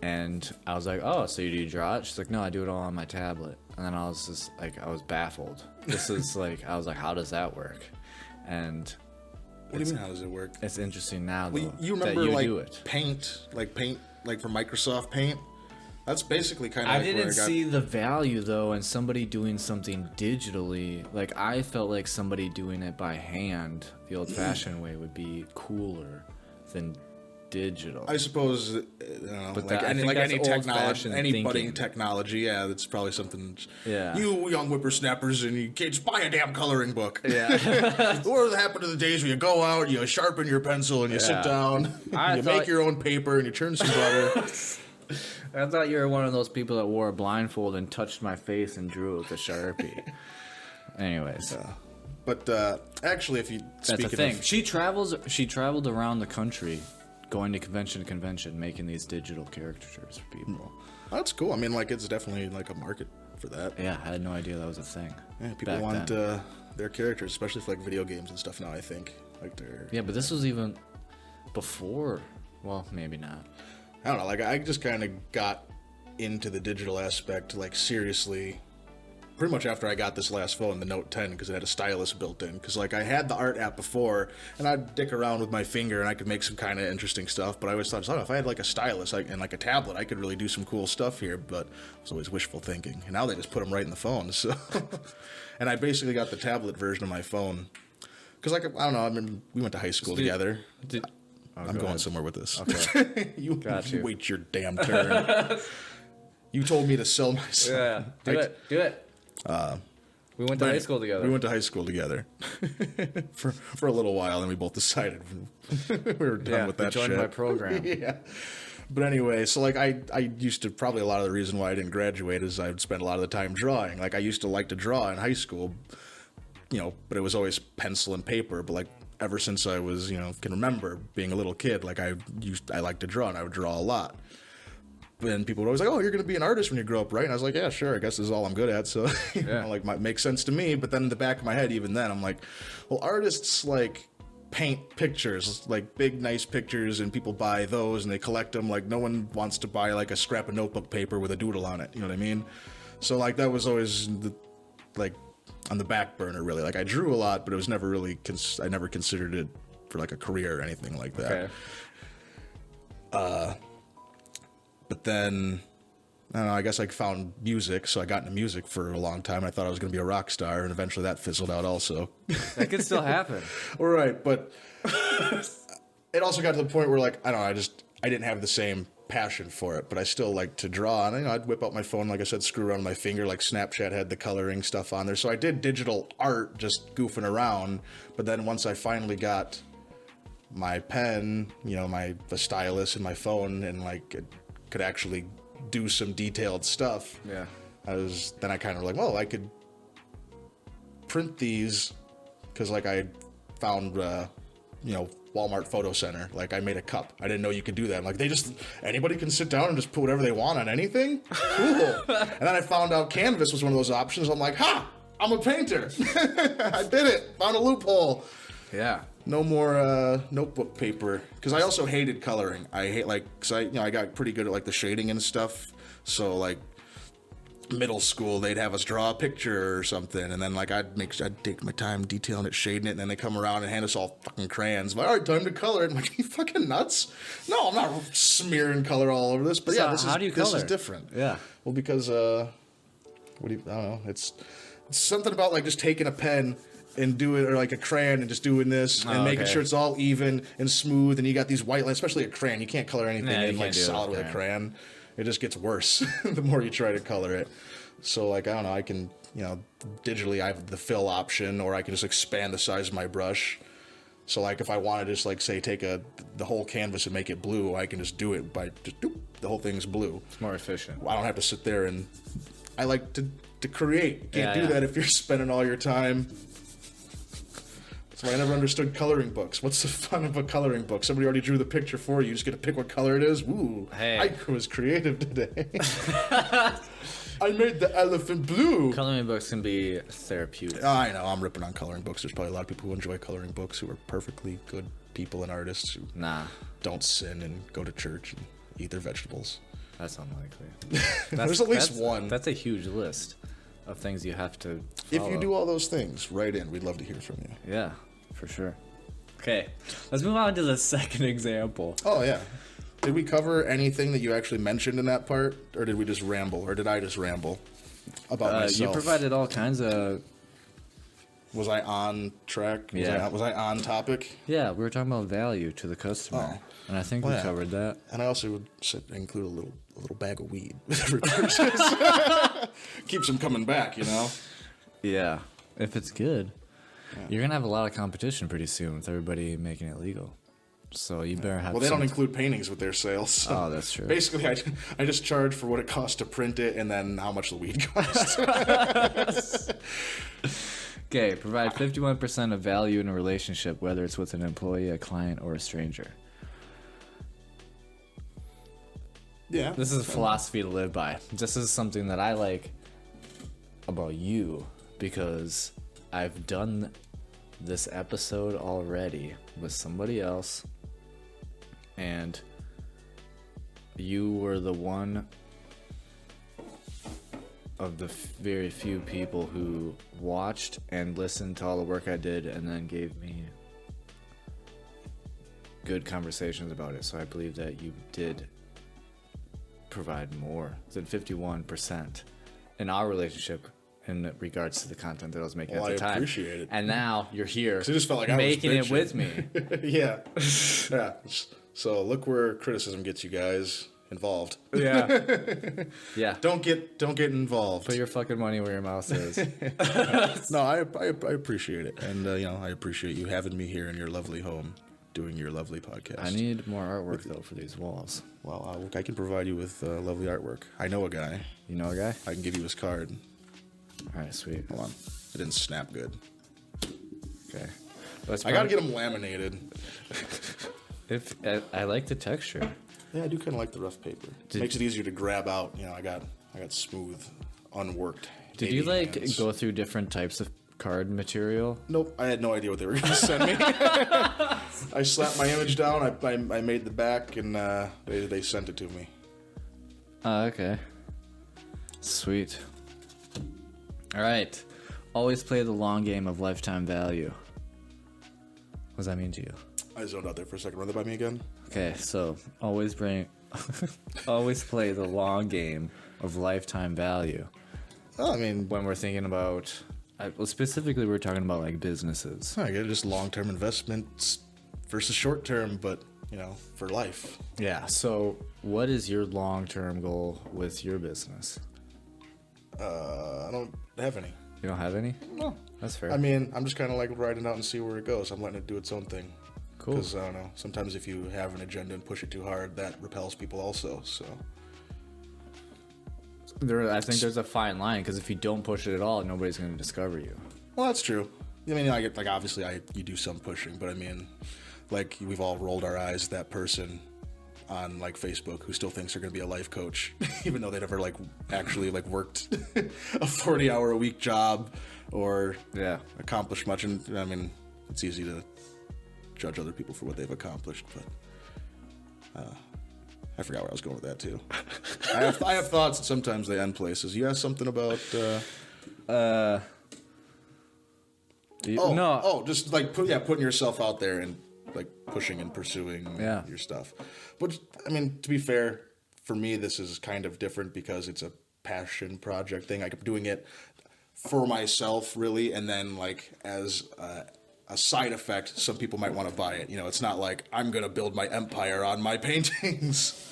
And I was like, oh, so you do draw it? She's like, no, I do it all on my tablet. And then I was just like, I was baffled. This is like, I was like, how does that work? And what do you mean, how does it work? it's interesting now, though, Well, you remember that you like do it. Paint, like for Microsoft Paint? That's basically kind of I like didn't see the value, though, in somebody doing something digitally. Like, I felt like somebody doing it by hand, the old-fashioned way, would be cooler than digital. I suppose, you know, But like I any, think like that's any technology, old-fashioned any budding thinking. technology, yeah, that's probably something. Yeah. You young whippersnappers, and you kids, buy a damn coloring book. Yeah. What happened to the days where you go out, you sharpen your pencil, and you sit Yeah. down, you make your own paper, and you churn some butter. I thought you were one of those people that wore a blindfold and touched my face and drew it with a Sharpie. Anyways. But actually, if you That's a speaking thing. of, She traveled around the country, going to convention to convention, making these digital caricatures for people. that's cool. I mean, like it's definitely like a market for that. Yeah, I had no idea that was a thing. Yeah, people back want then. their characters, especially for like video games and stuff. Now I think like they're Yeah, but this was even before. Well, maybe not. I don't know. Like I just kind of got into the digital aspect like seriously, pretty much after I got this last phone, the Note 10, because it had a stylus built in. Because like I had the art app before, and I'd dick around with my finger and I could make some kind of interesting stuff. But I always thought, oh, if I had like a stylus and like a tablet, I could really do some cool stuff here. But it was always wishful thinking. And now they just put them right in the phone. So, and I basically got the tablet version of my phone. Because like I don't know, I mean, we went to high school together. I'm going somewhere with this. Okay. you wait your damn turn. You told me to sell myself. Yeah. Do it. We went to high school together. We went to high school together for a little while, and we both decided we were done with that joined shit. my program. Yeah. But anyway, so like I used to, probably a lot of the reason why I didn't graduate is I would spend a lot of the time drawing. Like I used to like to draw in high school, you know, but it was always pencil and paper. But like ever since I was, you know, can remember being a little kid, like I liked to draw, and I would draw a lot. And people would always like, oh, you're going to be an artist when you grow up, right? And I was like, yeah, sure. I guess this is all I'm good at. So, you know, like, might make sense to me. But then in the back of my head, even then, I'm like, well, artists, like, paint pictures, like, big, nice pictures, and people buy those, and they collect them. Like, no one wants to buy, like, a scrap of notebook paper with a doodle on it. You know what I mean? So, like, that was always, like, on the back burner, really. Like, I drew a lot, but it was never really, I never considered it for, like, a career or anything like that. Okay. But then, I don't know, I guess I found music, so I got into music for a long time. I thought I was going to be a rock star, and eventually that fizzled out also. That could still happen. All right, but it also got to the point where, like, I don't know, I didn't have the same passion for it, but I still like to draw. And, you know, I'd whip out my phone, like I said, screw around with my finger, like Snapchat had the coloring stuff on there. So I did digital art, just goofing around. But then once I finally got my pen, you know, the stylus and my phone, and, like, could actually do some detailed stuff. Yeah. Then I kind of like, well, I could print these, because like I found, you know, Walmart Photo Center. Like I made a cup. I didn't know you could do that. I'm like, anybody can sit down and just put whatever they want on anything? Cool. And then I found out Canvas was one of those options. I'm like, ha, I'm a painter. I did it. Found a loophole. Yeah. No more notebook paper, because I also hated coloring. I hate, like, because I got pretty good at like the shading and stuff. So like middle school, they'd have us draw a picture or something, and then like I'd take my time detailing it, shading it, and then they come around and hand us all fucking crayons. I'm like, all right, time to color it. I'm like, you fucking nuts? No, I'm not smearing color all over this. But So yeah, how do you color? This is different. Yeah. Well, because I don't know. It's something about like just taking a pen and doing, or like a crayon, and just doing this and making sure it's all even and smooth, and you got these white lines, especially a crayon. You can't color anything in like solid with a crayon. It just gets worse the more you try to color it. So like, I don't know, I can, you know, digitally I have the fill option, or I can just expand the size of my brush. So like if I want to just like say take the whole canvas and make it blue, I can just do it by just doop, the whole thing's blue. It's more efficient. I don't have to sit there, and I like to create. You can't do that if you're spending all your time That's why I never understood coloring books. What's the fun of a coloring book? Somebody already drew the picture for you. You just get to pick what color it is. Ooh, Hey. I was creative today. I made the elephant blue. Coloring books can be therapeutic. I know, I'm ripping on coloring books. There's probably a lot of people who enjoy coloring books who are perfectly good people and artists who Nah, don't sin and go to church and eat their vegetables. that's unlikely. There's at least one. That's a huge list of things you have to If follow. you do all those things, write in. We'd love to hear from you. Yeah, for sure. Okay, let's move on to the second example. Oh, yeah. Did we cover anything that you actually mentioned in that part? Or did we just ramble? Or did I just ramble about myself? You provided all kinds of... Was I on track? Yeah. Was I on topic? Yeah, we were talking about value to the customer. Oh. And I think Well, we yeah. covered that. And I also would include a little bag of weed with every purchase. Keeps them coming back, you know? Yeah, if it's good. You're going to have a lot of competition pretty soon with everybody making it legal. So you better have Well, they don't some... include paintings with their sales. So Oh, that's true. basically, I just charge for what it costs to print it and then how much the weed costs. Okay, provide 51% of value in a relationship, whether it's with an employee, a client, or a stranger. Yeah. This is a philosophy to live by. This is something that I like about you because I've done this episode already with somebody else, and you were the one of the very few people who watched and listened to all the work I did and then gave me good conversations about it. So I believe that you did provide more than 51% in our relationship in regards to the content that I was making Well, at the I time. appreciate it. And now you're here I just felt like I was making it bitching. with me. Yeah. Yeah. So look where criticism gets you guys involved. Yeah. Yeah. Don't get involved. Put your fucking money where your mouth is. No, I appreciate it, and I appreciate you having me here in your lovely home, doing your lovely podcast. I need more artwork though for these walls. Well, I can provide you with lovely artwork. I know a guy. You know a guy? I can give you his card. All right, sweet. Hold on, it didn't snap good. Okay. Let's I gotta get them laminated. If I like the texture. Yeah, I do kind of like the rough paper. Makes it easier to grab out. I got smooth, unworked. Did you baby hands. go through different types of card material? Nope, I had no idea what they were going to send me. I slapped my image down. I made the back, and they sent it to me. Oh, okay. Sweet. All right. Always play the long game of lifetime value. What does that mean to you? I zoned out there for a second. Run that by me again. Okay, so always always play the long game of lifetime value. Oh, I mean, When we're thinking about, well, specifically, we're talking about like businesses. I get just long-term investments versus short-term, but for life. Yeah. So, what is your long-term goal with your business? I don't have any. You don't have any? No. That's fair. I mean, I'm just kind of like riding out and see where it goes. I'm letting it do its own thing. Cool. Because I don't know. Sometimes if you have an agenda and push it too hard, that repels people also. So. I think there's a fine line because if you don't push it at all, nobody's going to discover you. Well, that's true. I mean, obviously, you do some pushing, but I mean, like we've all rolled our eyes at that person on like Facebook who still thinks they're going to be a life coach, even though they never actually worked a 40-hour a week job or accomplished much. And I mean, it's easy to judge other people for what they've accomplished, but I forgot where I was going with that too. I have thoughts, and sometimes they end places. You asked something about. Just putting yourself out there and pushing and pursuing your stuff. But I mean, to be fair, for me, this is kind of different because it's a passion project thing. I'm doing it for myself, really, and then as a side effect, some people might want to buy it. It's not like I'm gonna build my empire on my paintings.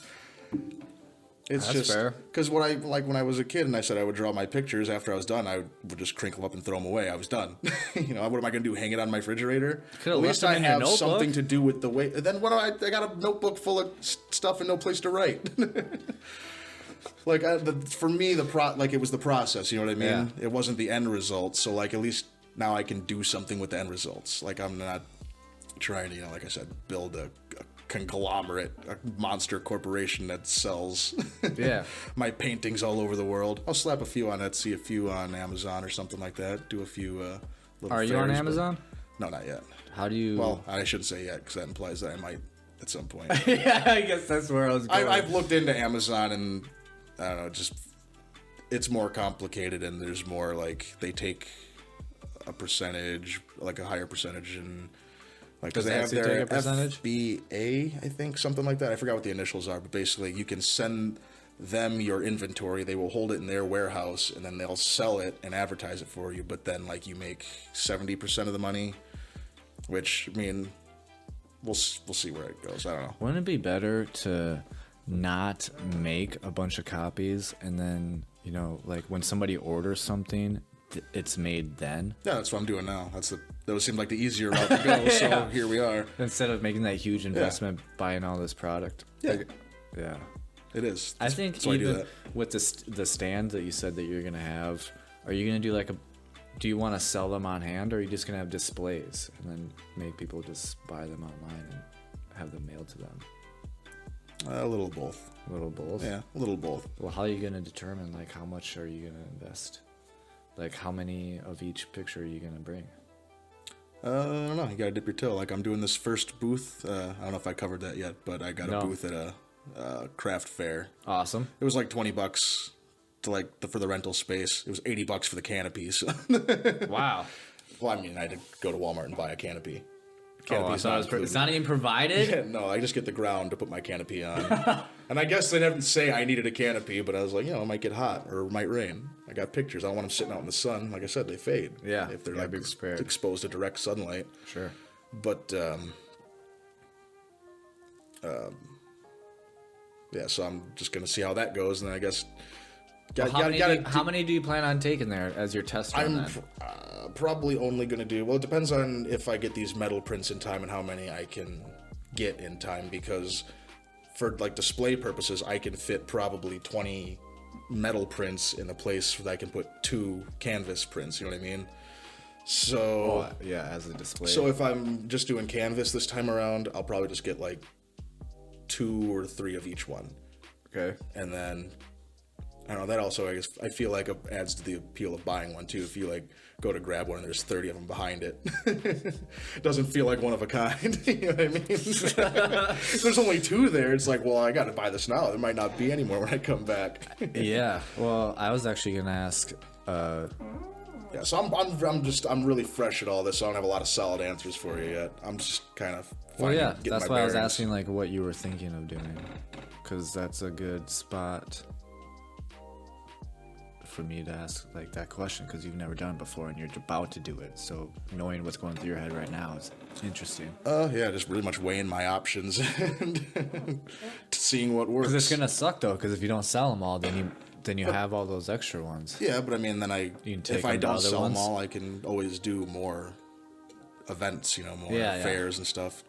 It's That's just fair. because when I was a kid and I said I would draw my pictures after I was done, I would just crinkle them up and throw them away. I was done. What am I going to do? Hang it on my refrigerator? Could've At least left I them in your have notebook. something to do with the way. Then what do I got a notebook full of stuff and no place to write. For me, it was the process. You know what I mean? Yeah. It wasn't the end result. So at least now I can do something with the end results. Like I'm not trying to, like I said, build a conglomerate, a monster corporation that sells my paintings all over the world. I'll slap a few on Etsy, a few on Amazon or something like that. Do a few little Are you on Amazon? No, not yet. How do you... Well, I shouldn't say yet because that implies that I might at some point. Yeah, I guess that's where I was going. I've looked into Amazon and, I don't know, just it's more complicated and there's more like they take a percentage, like a higher percentage, and like because they have their FBA, I think, something like that. I forgot what the initials are, but basically you can send them your inventory. They will hold it in their warehouse and then they'll sell it and advertise it for you. But then like you make 70% of the money, which I mean, we'll see where it goes. I don't know. Wouldn't it be better to not make a bunch of copies and then, you know, like when somebody orders something, it's made then? Yeah, that's what I'm doing now. That would seem like the easier route to go. So here we are. Instead of making that huge investment buying all this product. Yeah. Like, yeah. It is. I think even with the stand that you said that you're gonna have, are you gonna do like do you want to sell them on hand, or are you just gonna have displays and then make people just buy them online and have them mailed to them? A little both. A little both? Yeah, a little both. Well, how are you gonna determine like how much are you gonna invest? Like how many of each picture are you gonna bring? I don't know. You gotta dip your toe. Like I'm doing this first booth. I don't know if I covered that yet, but I got a booth at a craft fair. Awesome. It was like $20 to for the rental space. It was $80 for the canopies. Wow. Well, I mean, I had to go to Walmart and buy a canopy. It's not even provided? Yeah, no, I just get the ground to put my canopy on. And I guess they didn't say I needed a canopy, but I was like, it might get hot or it might rain. I got pictures. I don't want them sitting out in the sun. Like I said, they fade. Yeah. If they're exposed to direct sunlight. Sure. But, yeah, so I'm just going to see how that goes. And then I guess... How many do you plan on taking there as your test run? I'm probably only going to do... Well, it depends on if I get these metal prints in time and how many I can get in time. Because for, display purposes, I can fit probably 20 metal prints in a place that I can put 2 canvas prints. You know what I mean? So... yeah, as a display. So if I'm just doing canvas this time around, I'll probably just get, 2 or 3 of each one. Okay. And then... I don't know, that also, I guess, I feel like it adds to the appeal of buying one, too. If you, go to grab one and there's 30 of them behind it. It doesn't feel like one of a kind. You know what I mean? If there's only 2 there, it's like, well, I got to buy this now. There might not be any more when I come back. Yeah. Well, I was actually going to ask... Yeah, so I'm really fresh at all this, so I don't have a lot of solid answers for you yet. I'm just kind of... Well, yeah, that's why I was asking, what you were thinking of doing. Because that's a good spot... for me to ask that question, because you've never done it before and you're about to do it, so knowing what's going through your head right now is interesting. Yeah, just really much weighing my options and seeing what works. Because it's gonna suck though, because if you don't sell them all, then you have all those extra ones. Yeah, but I mean, then if I don't sell them all, I can always do more events, more fairs and stuff.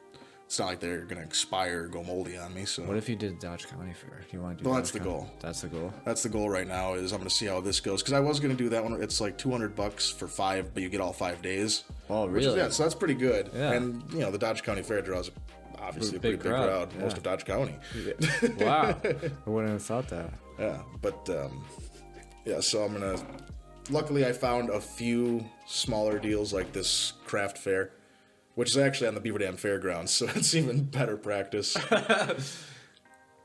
It's not like they're going to expire or go moldy on me. So what if you did Dodge County Fair? Do you want to do that's the goal. That's the goal? That's the goal right now, is I'm going to see how this goes. Because I was going to do that one. It's $200 for 5, but you get all 5 days. Oh, really? So that's pretty good. Yeah. And, the Dodge County Fair draws obviously a pretty big crowd. Yeah. Most of Dodge County. Wow. I wouldn't have thought that. Yeah, but, so I'm going to... Luckily, I found a few smaller deals like this craft fair, which is actually on the Beaver Dam Fairgrounds, so it's even better practice.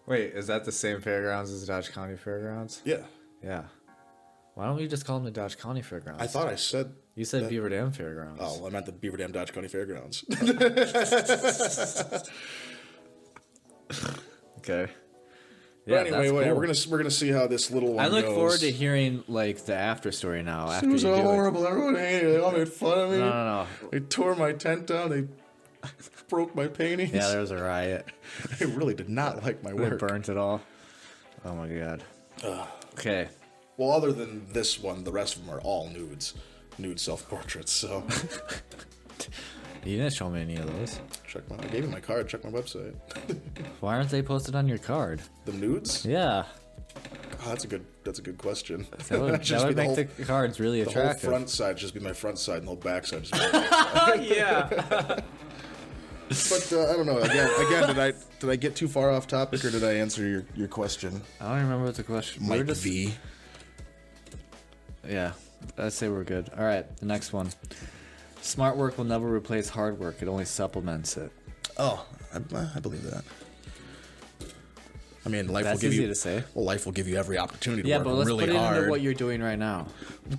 Wait, is that the same fairgrounds as the Dodge County Fairgrounds? Yeah. Yeah. Why don't we just call them the Dodge County Fairgrounds? I thought I said... You said Beaver Dam Fairgrounds. Oh, well, I meant the Beaver Dam Dodge County Fairgrounds. Okay. Yeah, but anyway, cool. we're gonna see how this little one goes. I look forward to hearing the after story now. It was horrible. Everyone hated it. They all made fun of me. No. They tore my tent down. They broke my paintings. Yeah, there was a riot. They really did not like my work. They burnt it all. Oh my god. Okay. Well, other than this one, the rest of them are all nude self-portraits. So. You didn't show me any of those. I gave you my card. Check my website. Why aren't they posted on your card? The nudes? Yeah. Oh, that's a good question. That would make the cards really attractive. The whole front side just be my front side, and the whole back side just be my back side. Yeah. But I don't know. Again, did I get too far off topic, or did I answer your question? I don't remember what the question. Mike V. Yeah, I'd say we're good. All right, the next one. Smart work will never replace hard work. It only supplements it. Oh, I believe that. I mean, life That's will give easy you. to say. Well, life will give you every opportunity to Yeah, work but let's really put it hard. into what you're doing right now.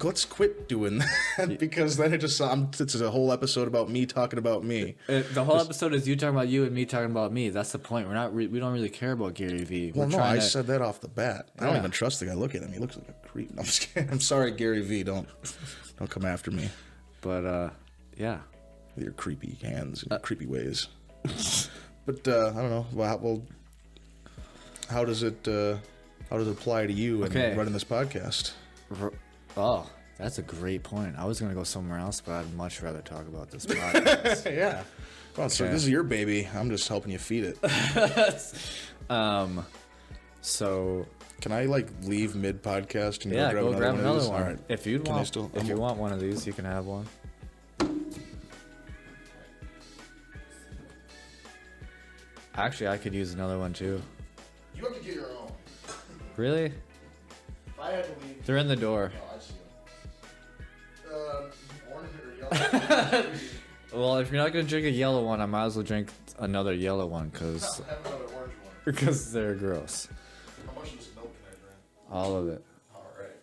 Let's quit doing that because then it's a whole episode about me talking about me. The whole episode is you talking about you and me talking about me. That's the point. We don't really care about Gary Vee. Well, no, I said that off the bat. I don't even trust the guy. Look at him. He looks like a creep. No, I'm just kidding. I'm sorry, Gary Vee. Don't come after me. But yeah, with your creepy hands and creepy ways. But I don't know. Well, how does it apply to you and running this podcast? Oh, that's a great point. I was going to go somewhere else, but I'd much rather talk about this podcast. Yeah. Well, so this is your baby. I'm just helping you feed it. So can I leave mid podcast and go grab another one? All right. If you want one of these, you can have one. Actually, I could use another one too. You have to get your own. Really? If I had to leave. They're in the door. Oh, I see them. Orange or yellow? Well, if you're not gonna drink a yellow one, I might as well drink another yellow one Have another orange one. because they're gross. How much of this milk can I drink? All of it. All right.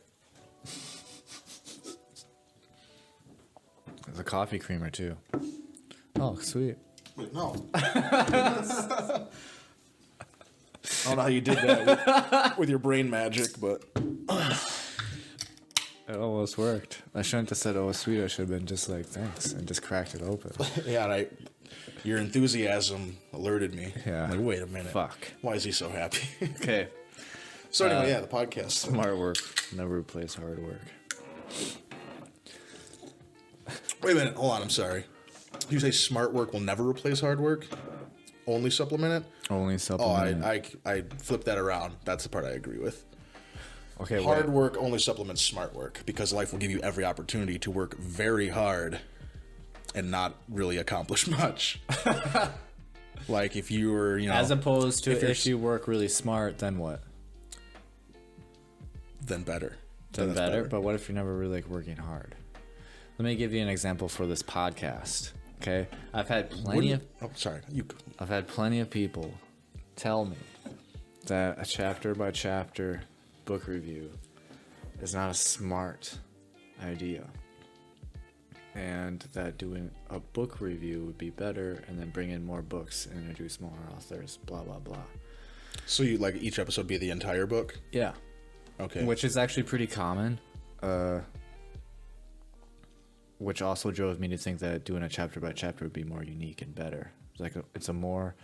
There's a coffee creamer too. Oh, sweet. Wait, no. I don't know how you did that with your brain magic, but It almost worked. I shouldn't have said, "Oh, sweet." I should have been just like, "Thanks," and just cracked it open. yeah, your enthusiasm alerted me. Yeah. I'm like, wait a minute. Fuck. Why is he so happy? Okay. So anyway, the podcast. Smart work never replace hard work. Wait a minute. Hold on. I'm sorry. You say smart work will never replace hard work? Only supplement it? Only supplement. I flipped that around. That's the part I agree with. Okay. Hard work only supplements smart work because life will give you every opportunity to work very hard and not really accomplish much. Like if you were, as opposed to if you work really smart, then what? Then better. Then better. But what if you're never really working hard? Let me give you an example for this podcast. Okay, I've had plenty of people tell me that a chapter by chapter book review is not a smart idea, and that doing a book review would be better, and then bring in more books and introduce more authors. Blah blah blah. So you each episode be the entire book? Yeah. Okay. Which is actually pretty common. Which also drove me to think that doing a chapter by chapter would be more unique and better. It's a more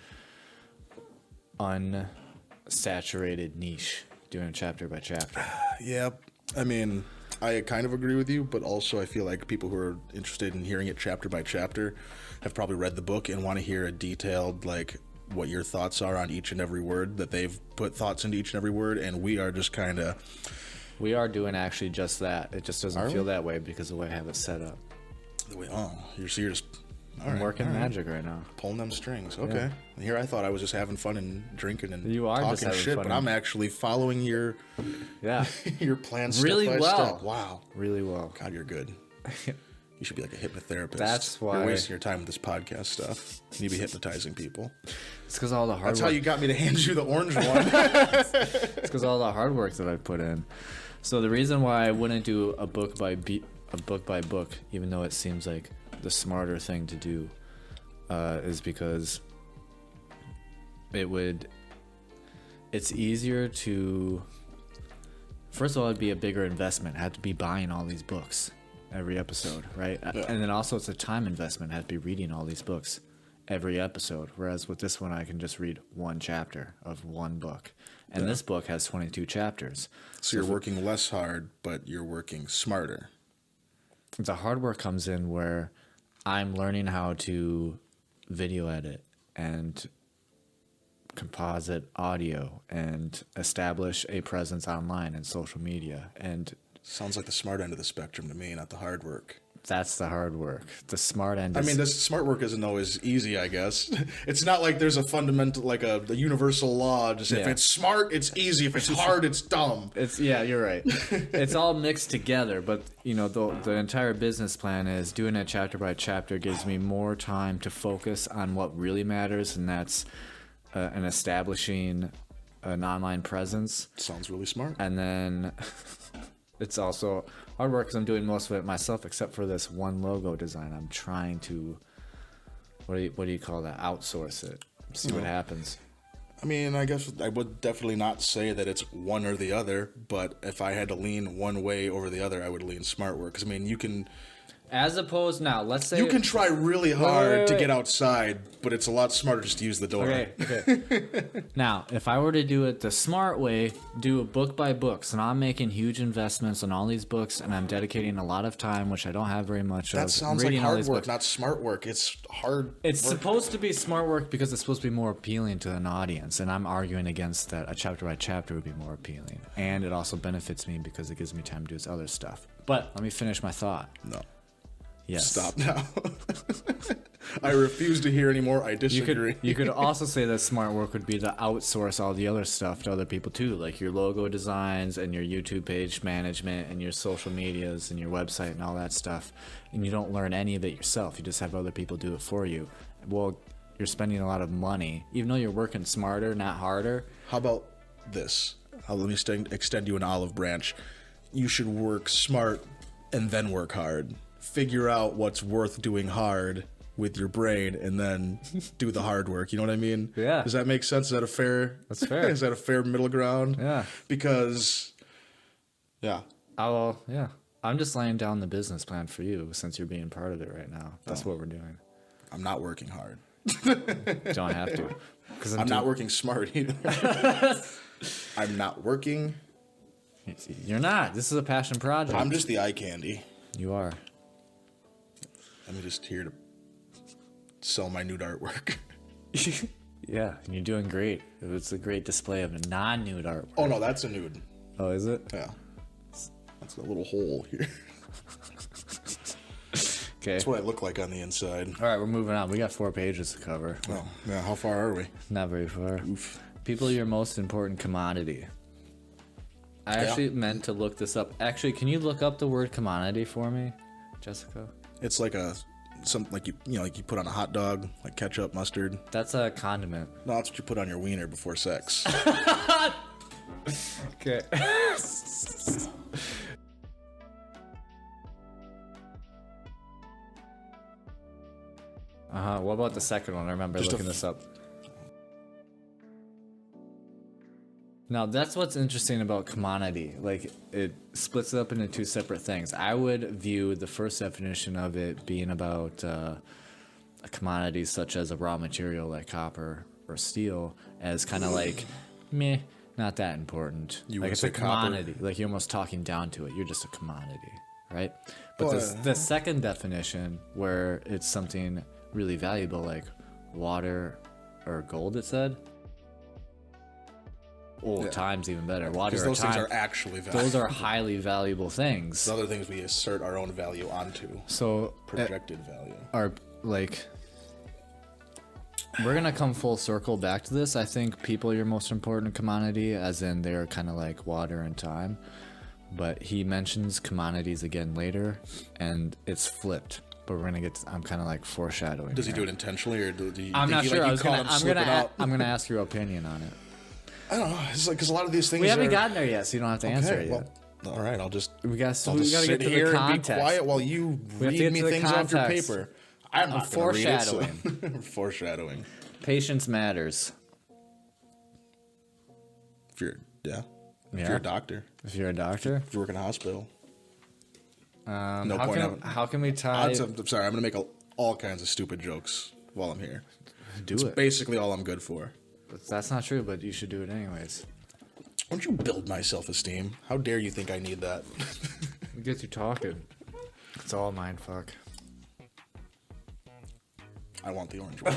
unsaturated niche doing chapter by chapter. Yeah, I mean, I kind of agree with you, but also I feel like people who are interested in hearing it chapter by chapter have probably read the book and want to hear a detailed, what your thoughts are on each and every word, that they've put thoughts into each and every word, and we are just kind of... We are doing actually just that. It just doesn't feel that way because of the way I have it set up. You're just... I'm working magic right now. Pulling them strings. Okay. Yeah. And here I thought I was just having fun and drinking and you are talking just having shit, fun but I'm actually following your your plan step really by well. step. Wow. Really well. God, you're good. You should be like a hypnotherapist. That's why you're wasting your time with this podcast stuff. You need to be hypnotizing people. It's because all the hard That's work. how you got me to hand you the orange one. It's because all the hard work that I put in. So the reason why I wouldn't do a book by book, even though it seems like the smarter thing to do, is because it's easier to. First of all, it'd be a bigger investment. I have to be buying all these books every episode, right? Yeah. And then also it's a time investment. I have to be reading all these books every episode. Whereas with this one, I can just read one chapter of one book. And this book has 22 chapters. So you're working less hard, but you're working smarter. The hard work comes in where I'm learning how to video edit and composite audio and establish a presence online and social media. And Sounds like the smart end of the spectrum to me, not the hard work. that's the hard work. The smart end I is... mean, this smart work isn't always easy, I guess. It's not like there's a fundamental, like a universal law. Just if Yeah. it's smart, it's easy. If it's hard, it's dumb. Yeah, you're right. It's all mixed together, but the entire business plan is doing it chapter by chapter gives me more time to focus on what really matters, and that's an establishing an online presence. Sounds really smart. And then it's also hard work because I'm doing most of it myself, except for this one logo design. I'm trying to what do you call that? Outsource it. See what happens. I mean, I guess I would definitely not say that it's one or the other, but if I had to lean one way over the other, I would lean smart work. Because, I mean, you can As opposed now, let's say you can try really hard wait, to wait. get outside, but it's a lot smarter just to use the door. Okay. Now, if I were to do it the smart way, do it book by book. So now I'm making huge investments on all these books, and I'm dedicating a lot of time, which I don't have very much of. That sounds like reading all hard these work, books. not smart work. It's hard It's work. supposed to be smart work because it's supposed to be more appealing to an audience, and I'm arguing against that. A chapter by chapter would be more appealing, and it also benefits me because it gives me time to do this other stuff. But let me finish my thought. No. Yes. Stop now. I refuse to hear anymore. I disagree. You could also say that smart work would be to outsource all the other stuff to other people too, like your logo designs and your YouTube page management and your social medias and your website and all that stuff. And you don't learn any of it yourself. You just have other people do it for you. Well, you're spending a lot of money, even though you're working smarter, not harder. How about this? Let me extend you an olive branch. You should work smart and then work hard. Figure out what's worth doing hard with your brain and then do the hard work. You know what I mean? Yeah. Does that make sense? Is that a fair? That's fair. Is that a fair middle ground? Yeah. Because, yeah. Yeah. I'm just laying down the business plan for you since you're being part of it right now. That's what we're doing. I'm not working hard. Don't have to. Because I'm not working smart either. I'm not working. You're not. This is a passion project. I'm just the eye candy. You are. I'm just here to sell my nude artwork. Yeah, and you're doing great. It's a great display of non-nude artwork. Oh, no, that's a nude. Oh, is it? Yeah. That's a little hole here. Okay. That's what I look like on the inside. All right, we're moving on. We got 4 pages to cover. Oh, yeah, how far are we? Not very far. Oof. People are your most important commodity. I actually meant to look this up. Actually, can you look up the word commodity for me, Jessica? It's like something like you put on a hot dog, like ketchup, mustard. That's a condiment. No, that's what you put on your wiener before sex. Okay. What about the second one? I remember Just looking this up. Now, that's what's interesting about commodity. Like, it splits it up into 2 separate things. I would view the first definition of it being about a commodity such as a raw material like copper or steel as kind of like, meh, not that important. You like, would it's say a commodity. Like, you're almost talking down to it. You're just a commodity, right? But the second definition, where it's something really valuable like water or gold, it said. Oh, Yeah. time's even better. Water Because or those things time. are actually valuable. Those are highly valuable things. The other things we assert our own value onto. So, Projected value. are like, we're gonna come full circle back to this. I think people are your most important commodity, as in they're kind of like water and time. But he mentions commodities again later, and it's flipped. But we're gonna get. I'm kind of like foreshadowing. Does he here. do it intentionally, or do you? I'm think not he, sure. Like, I you was caught gonna. him I'm slipping gonna. out? I'm gonna ask your opinion on it. I don't know. It's like because a lot of these things. We haven't are, gotten there yet, so you don't have to answer it well, yet. all right, I'll just. We got. I'll We just gotta sit get to here the and be context. quiet while you We have to read get me to the things off your context. paper. I'm not gonna read it, so- foreshadowing. Foreshadowing. Patience matters. If you're If Yeah. you're a doctor, If you're a doctor, if you work in a hospital. No how point can having- how can we tie? I'm sorry. I'm gonna make all kinds of stupid jokes while I'm here. Do It's it. basically all I'm good for. That's not true, but you should do it anyways. Why don't you build my self-esteem? How dare you think I need that? It gets you talking. It's all mind fuck. I want the orange one.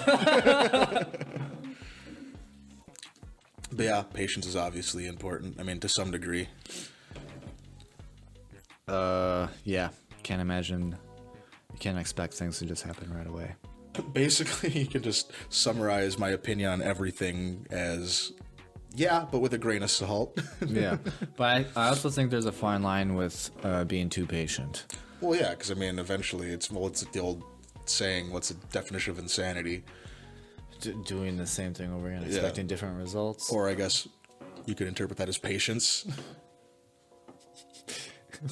But yeah, patience is obviously important. I mean, to some degree. Yeah. Can't imagine. You can't expect things to just happen right away. Basically, you can just summarize my opinion on everything as, yeah, but with a grain of salt. Yeah. But I also think there's a fine line with being too patient. Well, yeah, because I mean, eventually, it's the old saying, what's the definition of insanity? Doing the same thing over again, expecting different results. Or I guess you could interpret that as patience.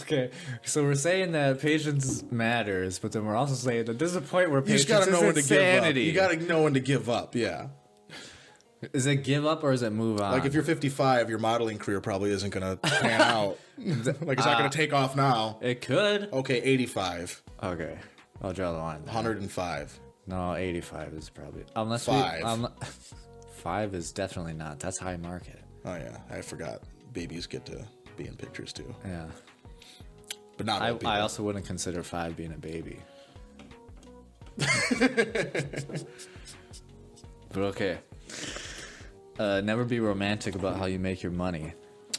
Okay, so we're saying that patience matters, but then we're also saying that there's a point where patience You just gotta know when to insanity. give up. You gotta know when to give up, yeah. Is it give up or is it move on? Like if you're 55, your modeling career probably isn't gonna pan out. Like it's not gonna take off now. It could. Okay, 85. Okay, I'll draw the line. 105. No, 85 is probably unless 5. 5 is definitely not. That's high market. Oh yeah, I forgot. Babies get to be in pictures too. Yeah. But not old people. I also wouldn't consider 5 being a baby. But okay. Never be romantic about how you make your money.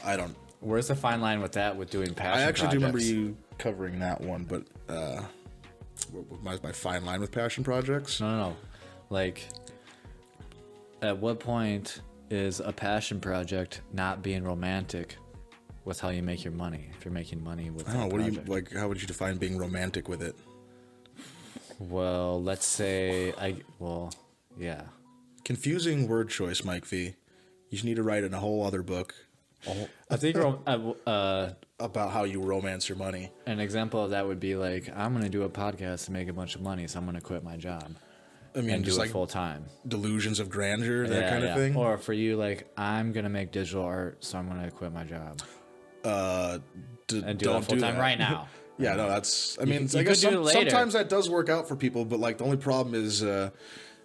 I don't. Where's the fine line with that, with doing passion I actually do projects? remember you covering that one, but my fine line with passion projects. No. Like, at what point is a passion project not being romantic with how you make your money? If you're making money with I don't know. What do you project. like? How would you define being romantic with it? Well, let's say yeah. Confusing word choice, Mike V. You just need to write in a whole other book I think about how you romance your money. an example of that would be like, I'm going to do a podcast to make a bunch of money, so I'm going to quit my job I mean, and do just it like full time. delusions of grandeur, that kind of thing. Or for you, like, I'm going to make digital art, so I'm going to quit my job and do it don't full do time that. right now. Yeah, no, that's. I mean, you I guess could do it later. sometimes that does work out for people, but like the only problem is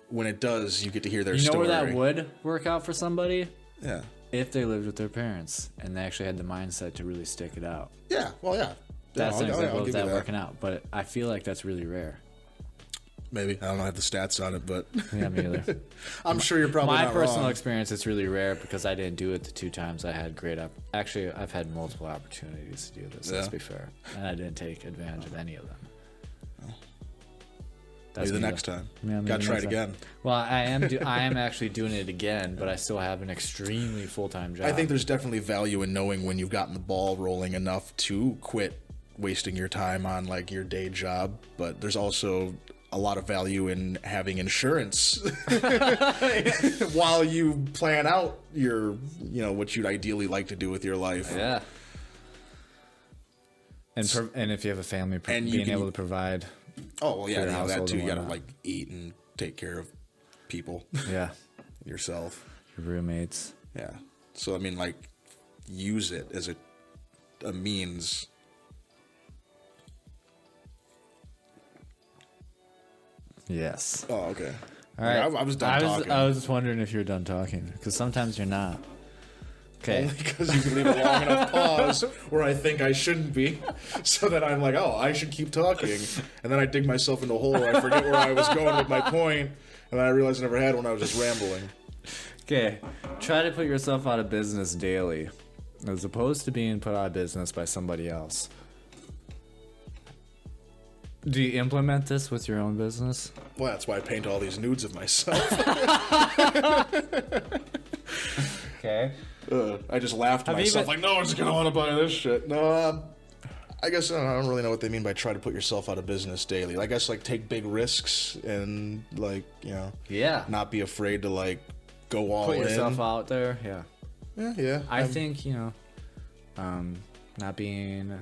when it does, you get to hear their You know story. where that would work out for somebody? Yeah. If they lived with their parents and they actually had the mindset to really stick it out. Yeah. Well, yeah. That's an example of give that you working out. But I feel like that's really rare. Maybe I don't have the stats on it, but Yeah, me either. I'm sure you're probably My not personal wrong. experience, it's really rare because I didn't do it the 2 times I had great Actually, I've had multiple opportunities to do this, let's Yeah. be fair. And I didn't take advantage of any of them. Maybe the me, next though. time. Yeah, maybe Got to try it next time. again. Well, I am actually doing it again, but I still have an extremely full-time job. I think there's definitely value in knowing when you've gotten the ball rolling enough to quit wasting your time on like your day job, but there's also a lot of value in having insurance while you plan out your, what you'd ideally like to do with your life. Yeah. And if you have a family, And you being can- able to provide. Oh, well, yeah, your that household too. and You got to whatnot. like eat and take care of people, Yeah. yourself. Your roommates. Yeah. So I mean, like, use it as a means. Yes. Oh, okay. All right. I was done talking. I was just wondering if you were done talking because sometimes you're not. Okay. Only because you can leave a long enough pause where I think I shouldn't be, so that I'm like, oh, I should keep talking, and then I dig myself into a hole where I forget where I was going with my point, and then I realize I never had one. I was just rambling. Okay. Try to put yourself out of business daily, as opposed to being put out of business by somebody else. Do you implement this with your own business? Well, that's why I paint all these nudes of myself. Okay. I just laughed to Have you myself, even- like, no one's gonna want to buy this shit. No, I guess I don't really know what they mean by try to put yourself out of business daily. I guess like take big risks and like Yeah. not be afraid to like go all Put in. yourself out there. Yeah. Yeah. I think, not being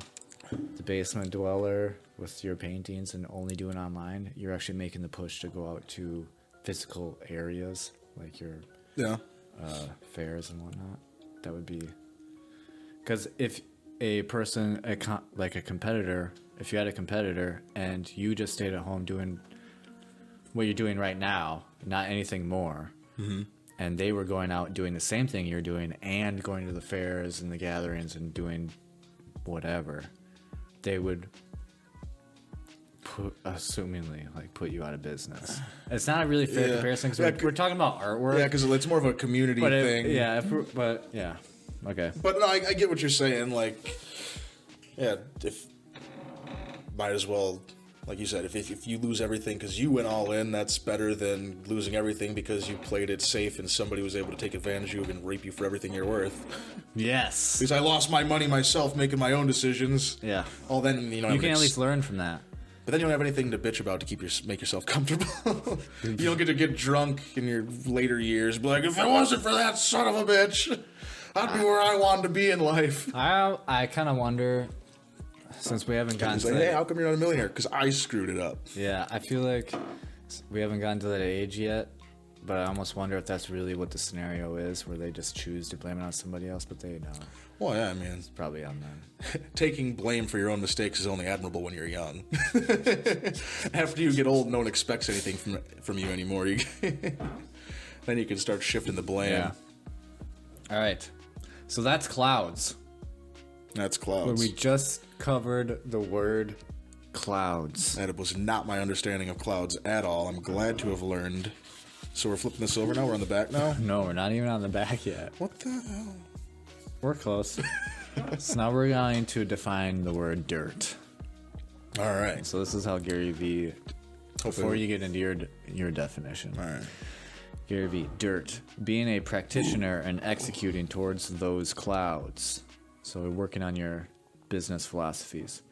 the basement dweller with your paintings and only doing online, you're actually making the push to go out to physical areas like your fairs and whatnot. That would be because if a person, like a competitor, if you had a competitor and you just stayed at home doing what you're doing right now, not anything more, and they were going out doing the same thing you're doing and going to the fairs and the gatherings and doing whatever, they would assumingly like put you out of business. It's not a really fair comparison because we're talking about artwork. Yeah, because it's more of a community thing. Okay. But no, I get what you're saying. Like, yeah, if might as well, like you said, if you lose everything because you went all in, that's better than losing everything because you played it safe and somebody was able to take advantage of you and rape you for everything you're worth. Yes. Because I lost my money myself making my own decisions. Yeah. Well, then you can at least learn from that. But then you don't have anything to bitch about to make yourself comfortable. You don't get to get drunk in your later years. Be like, if it wasn't for that son of a bitch, I'd be where I wanted to be in life. I kind of wonder, since we haven't gotten to that. Hey, how come you're not a millionaire? Because I screwed it up. Yeah, I feel like we haven't gotten to that age yet. But I almost wonder if that's really what the scenario is, where they just choose to blame it on somebody else, but they don't. Well, yeah, I mean, It's probably on them. taking blame for your own mistakes is only admirable when you're young. After you get old, no one expects anything from you anymore. Then you can start shifting the blame. Yeah. All right. So that's clouds. That's clouds. Where we just covered the word clouds. That was not my understanding of clouds at all. I'm glad to have learned. So we're flipping this over now? We're on the back now? No, we're not even on the back yet. What the hell? We're close. So now we're going to define the word dirt. All right. So this is how Gary Vee, before you get into your definition. All right. Gary Vee, dirt. Being a practitioner and executing towards those clouds. So we're working on your business philosophies.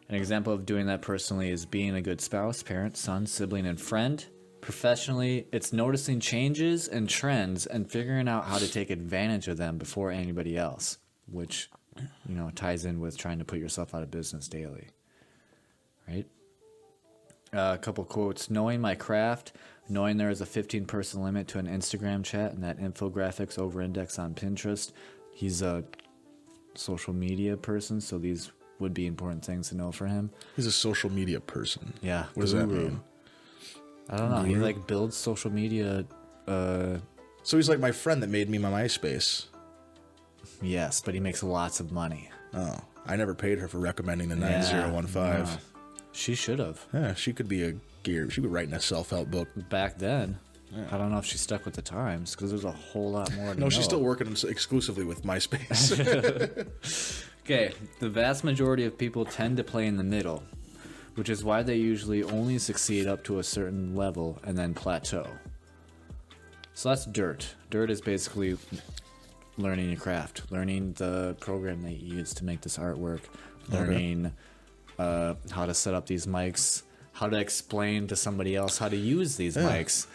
An example of doing that personally is being a good spouse, parent, son, sibling, and friend. Professionally, it's noticing changes and trends and figuring out how to take advantage of them before anybody else, which, ties in with trying to put yourself out of business daily. Right? A couple quotes. Knowing my craft, knowing there is a 15-person limit to an Instagram chat and that infographics over-index on Pinterest. He's a social media person, so these would be important things to know for him. He's a social media person. Yeah. What does that mean? I don't know. He builds social media. So he's like my friend that made me my MySpace. Yes, but he makes lots of money. Oh, I never paid her for recommending the 9015. No. She should have. Yeah, she could be she could write in a self-help book. Back then. Yeah. I don't know if she stuck with the times because there's a whole lot more to know. No, she's still working exclusively with MySpace. Okay, the vast majority of people tend to play in the middle, which is why they usually only succeed up to a certain level and then plateau. So that's dirt. Dirt is basically learning your craft, learning the program that you use to make this artwork, learning how to set up these mics, how to explain to somebody else how to use these mics.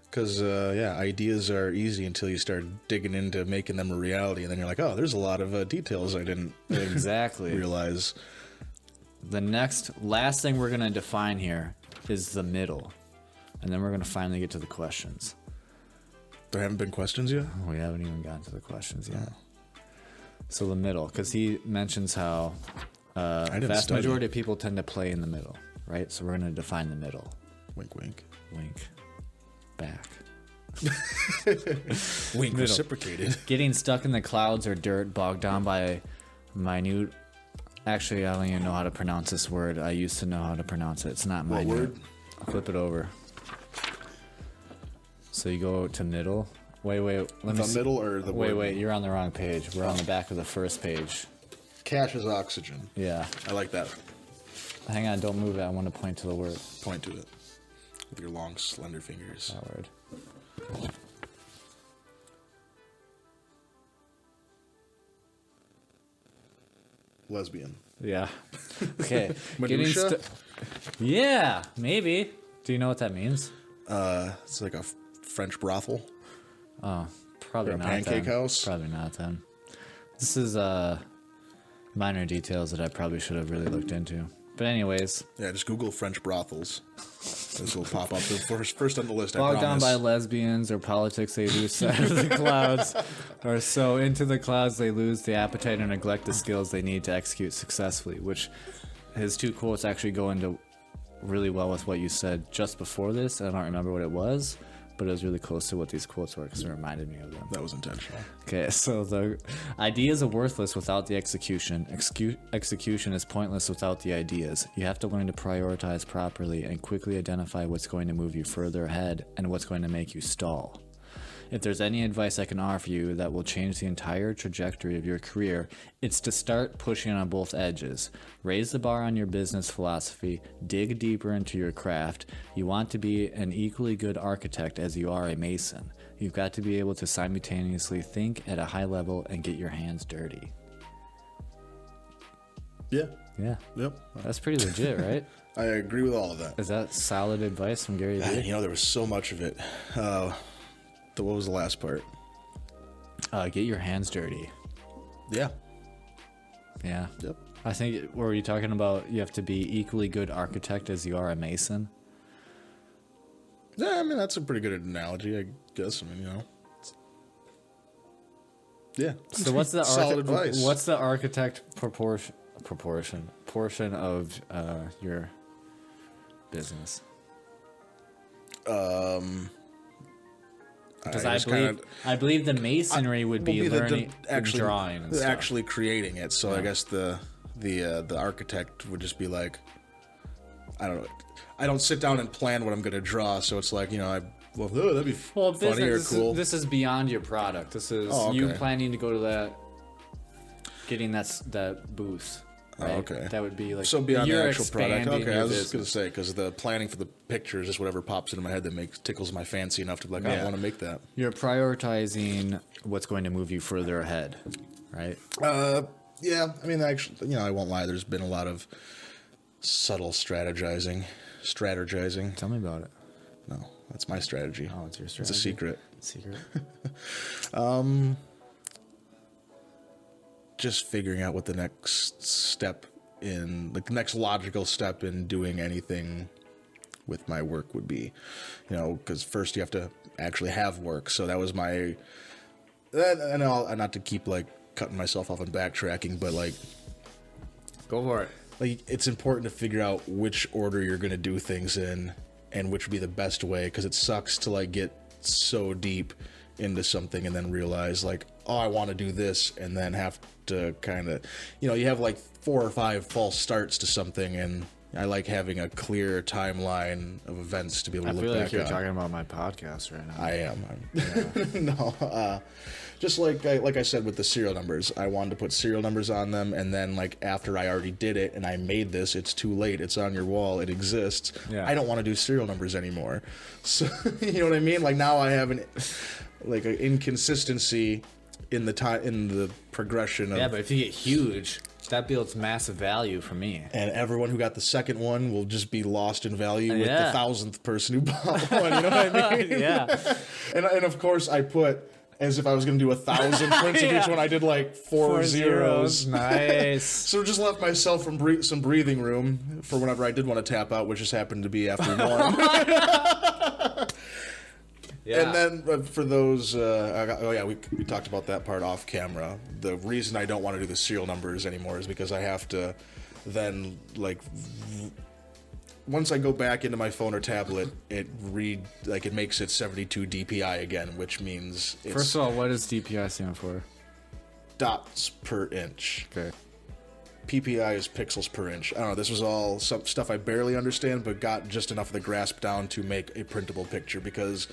Because, ideas are easy until you start digging into making them a reality, and then you're like, oh, there's a lot of details I didn't realize. The last thing we're going to define here is the middle. And then we're going to finally get to the questions. There haven't been questions yet? We haven't even gotten to the questions yet. So the middle, because he mentions how the vast majority of people tend to play in the middle, right? So we're going to define the middle. Wink, wink. Wink. Back. Wink reciprocated. Getting stuck in the clouds or dirt, bogged down by minute. Actually, I don't even know how to pronounce this word. I used to know how to pronounce it. It's not minute. What word? Flip it over. So you go to middle. Wait. Middle or the word? Wait. You're on the wrong page. We're on the back of the first page. Cash is oxygen. Yeah. I like that. Hang on. Don't move it. I want to point to the word. Point to it. With your long, slender fingers. That word. Lesbian. Yeah. Okay. Minutia? Yeah, maybe. Do you know what that means? It's like a French brothel. Oh, probably or a not. Pancake house. Probably not then. This is minor details that I probably should have really looked into. But anyways. Yeah, just Google French brothels. This will pop up the first on the list. Bogged down by lesbians or politics, they lose sight of the clouds. Or so into the clouds, they lose the appetite and neglect the skills they need to execute successfully. Which his two quotes actually go into really well with what you said just before this. I don't remember what it was, but it was really close to what these quotes were because it reminded me of them. That was intentional. Okay, so the ideas are worthless without the execution. Execution is pointless without the ideas. You have to learn to prioritize properly and quickly identify what's going to move you further ahead and what's going to make you stall. If there's any advice I can offer you that will change the entire trajectory of your career, it's to start pushing on both edges. Raise the bar on your business philosophy, dig deeper into your craft. You want to be an equally good architect as you are a mason. You've got to be able to simultaneously think at a high level and get your hands dirty. Yeah. Yeah. Yep. That's pretty legit, right? I agree with all of that. Is that solid advice from Gary Vee? You know, there was so much of it. What was the last part? Get your hands dirty. Yeah. Yeah. Yep. I think, were you talking about you have to be equally good architect as you are a mason? Yeah, I mean, that's a pretty good analogy, I guess. I mean, you know. Yeah. So what's the solid advice? What's the architect portion of your business? Because I believe the masonry would be learning actually drawing and stuff. actually creating it. So I guess the architect would just be like, I don't know. I don't sit down and plan what I'm going to draw. So it's like, you know, that'd be funny or cool. This is beyond your product. This is you planning to go to that, getting that booth. Right? Oh, okay. That would be like so beyond the actual product. Okay, I was business. just gonna say because the planning for the pictures is whatever pops into my head that tickles my fancy enough to be like, I want to make that. You're prioritizing what's going to move you further ahead, right? Yeah. I mean, actually, you know, I won't lie. There's been a lot of subtle strategizing. Tell me about it. No, that's my strategy. Oh, it's your strategy. It's a secret. Just figuring out what the next step in, like the next logical step in doing anything with my work would be, you know, because first you have to actually have work. So that was my, and not to keep like cutting myself off and backtracking, but like, go for it. Like it's important to figure out which order you're going to do things in and which would be the best way, because it sucks to like get so deep into something and then realize like, oh, I want to do this, and then have to kind of, you know, you have like 4 or 5 false starts to something, and I like having a clear timeline of events to be able to look back on. I feel like you're talking about my podcast right now. I am. No, just like I said with the serial numbers, I wanted to put serial numbers on them, and then like after I already did it and I made this, it's too late. It's on your wall. It exists. Yeah. I don't want to do serial numbers anymore. So you know what I mean? Like now I have an inconsistency in the progression of. Yeah, but if you get huge, that builds massive value for me. And everyone who got the second one will just be lost in value with the 1,000th person who bought one. You know what I mean? Yeah. And of course I put, as if I was going to do 1,000 prints of each one, I did like 4 zeros. Nice. So just left myself some breathing room for whenever I did want to tap out, which just happened to be after one. Yeah. And then for those, we talked about that part off camera. The reason I don't want to do the serial numbers anymore is because I have to then, like, once I go back into my phone or tablet, it makes it 72 DPI again, which means it's... First of all, what does DPI stand for? Dots per inch. Okay. PPI is pixels per inch. I don't know, this was all some stuff I barely understand, but got just enough of the grasp down to make a printable picture, because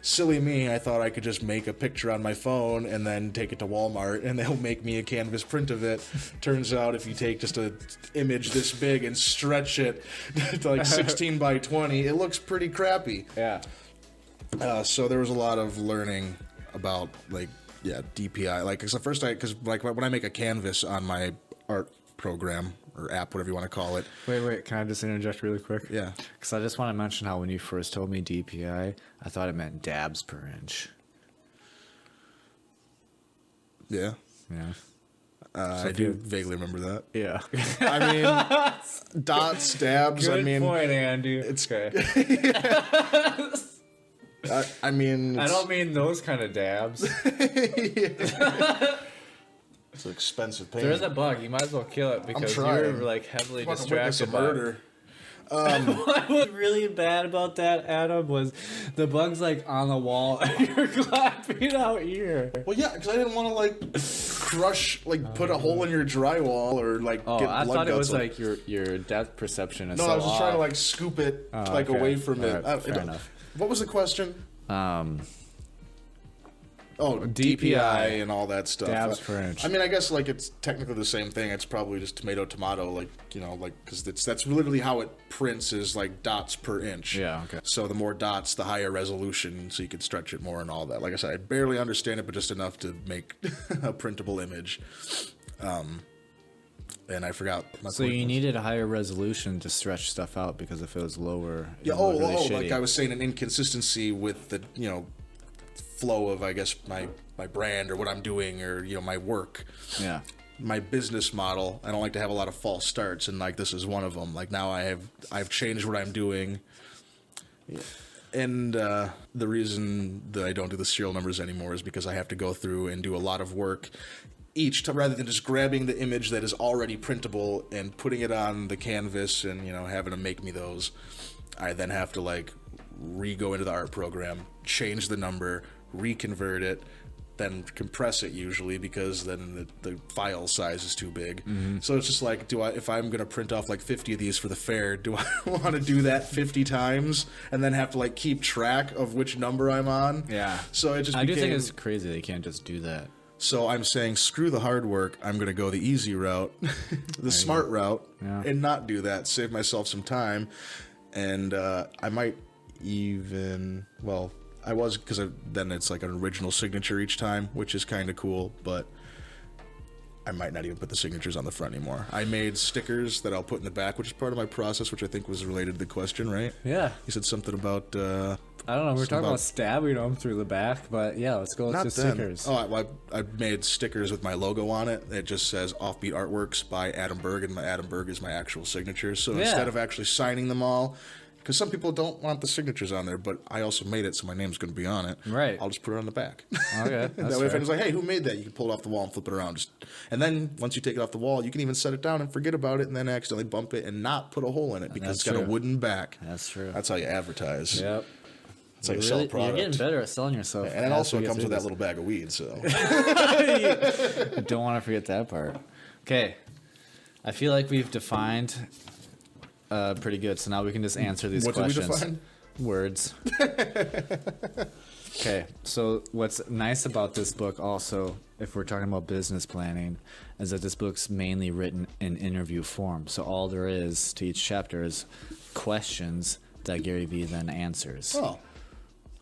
silly me, I thought I could just make a picture on my phone and then take it to Walmart and they'll make me a canvas print of it. Turns out if you take just an image this big and stretch it to like 16 by 20, it looks pretty crappy. Yeah. So there was a lot of learning about DPI. Because when I make a canvas on my art program or app, whatever you want to call it. Wait, can I just interject really quick? Yeah. Because I just want to mention how when you first told me DPI, I thought it meant dabs per inch. Yeah. Yeah. I do vaguely remember that. Yeah. I mean, dots, dabs, Good point, Andy. It's okay. I mean... I don't mean those kind of dabs. It's an expensive paint. There is a bug. You might as well kill it because you're like heavily distracted by murder. What was really bad about that, Adam, was the bug's like on the wall and you're clapping out here. Well, yeah, because I didn't want to like crush, like put a hole in your drywall or like Oh, get I blood thought it guts. was like your depth perception is No, so I was just trying to off. like scoop it Okay. away from it. Alright, fair enough. What was the question? Oh, DPI DPI and all that stuff. dabs per inch. I mean, I guess like it's technically the same thing. It's probably just tomato, like because that's literally how it prints is like dots per inch. Yeah, okay. So the more dots, the higher resolution, so you can stretch it more and all that. Like I said, I barely understand it, but just enough to make a printable image. And I forgot. So you needed a higher resolution to stretch stuff out because if it was lower, it would look really shitty. Like I was saying, an inconsistency with the flow of, I guess, my brand or what I'm doing or my work. Yeah. My business model. I don't like to have a lot of false starts, and like this is one of them. Like now I've changed what I'm doing. Yeah. And the reason that I don't do the serial numbers anymore is because I have to go through and do a lot of work each time, rather than just grabbing the image that is already printable and putting it on the canvas and having to make me those. I then have to like re-go into the art program, change the number, reconvert it, then compress it usually because then the file size is too big. Mm-hmm. So it's just like, if I'm going to print off like 50 of these for the fair, do I want to do that 50 times and then have to like keep track of which number I'm on? Yeah. So it just I do think it's crazy they can't just do that. So I'm saying, screw the hard work. I'm going to go the easy route, the smart route, and not do that. Save myself some time. And I might even, I was, because then it's like an original signature each time, which is kind of cool, but I might not even put the signatures on the front anymore. I made stickers that I'll put in the back, which is part of my process, which I think was related to the question, right? Yeah. You said something about... I don't know. We're talking about stabbing them through the back, but yeah, let's go with the stickers. Oh, I made stickers with my logo on it. It just says Offbeat Artworks by Adam Berg, and Adam Berg is my actual signature. So instead of actually signing them all... Because some people don't want the signatures on there, but I also made it, so my name's going to be on it. Right. I'll just put it on the back. Okay. That way, if anyone's like, hey, who made that? You can pull it off the wall and flip it around. And then, once you take it off the wall, you can even set it down and forget about it and then accidentally bump it and not put a hole in it because it's got a wooden back. That's true. That's how you advertise. Yep. That's how you sell a product. You're getting better at selling yourself. And it also comes with that little bag of weed, so. You don't want to forget that part. Okay. I feel like we've defined... pretty good. So now we can just answer these questions. What did we define? Words. Okay. So what's nice about this book also, if we're talking about business planning, is that this book's mainly written in interview form. So all there is to each chapter is questions that Gary Vee then answers. Oh.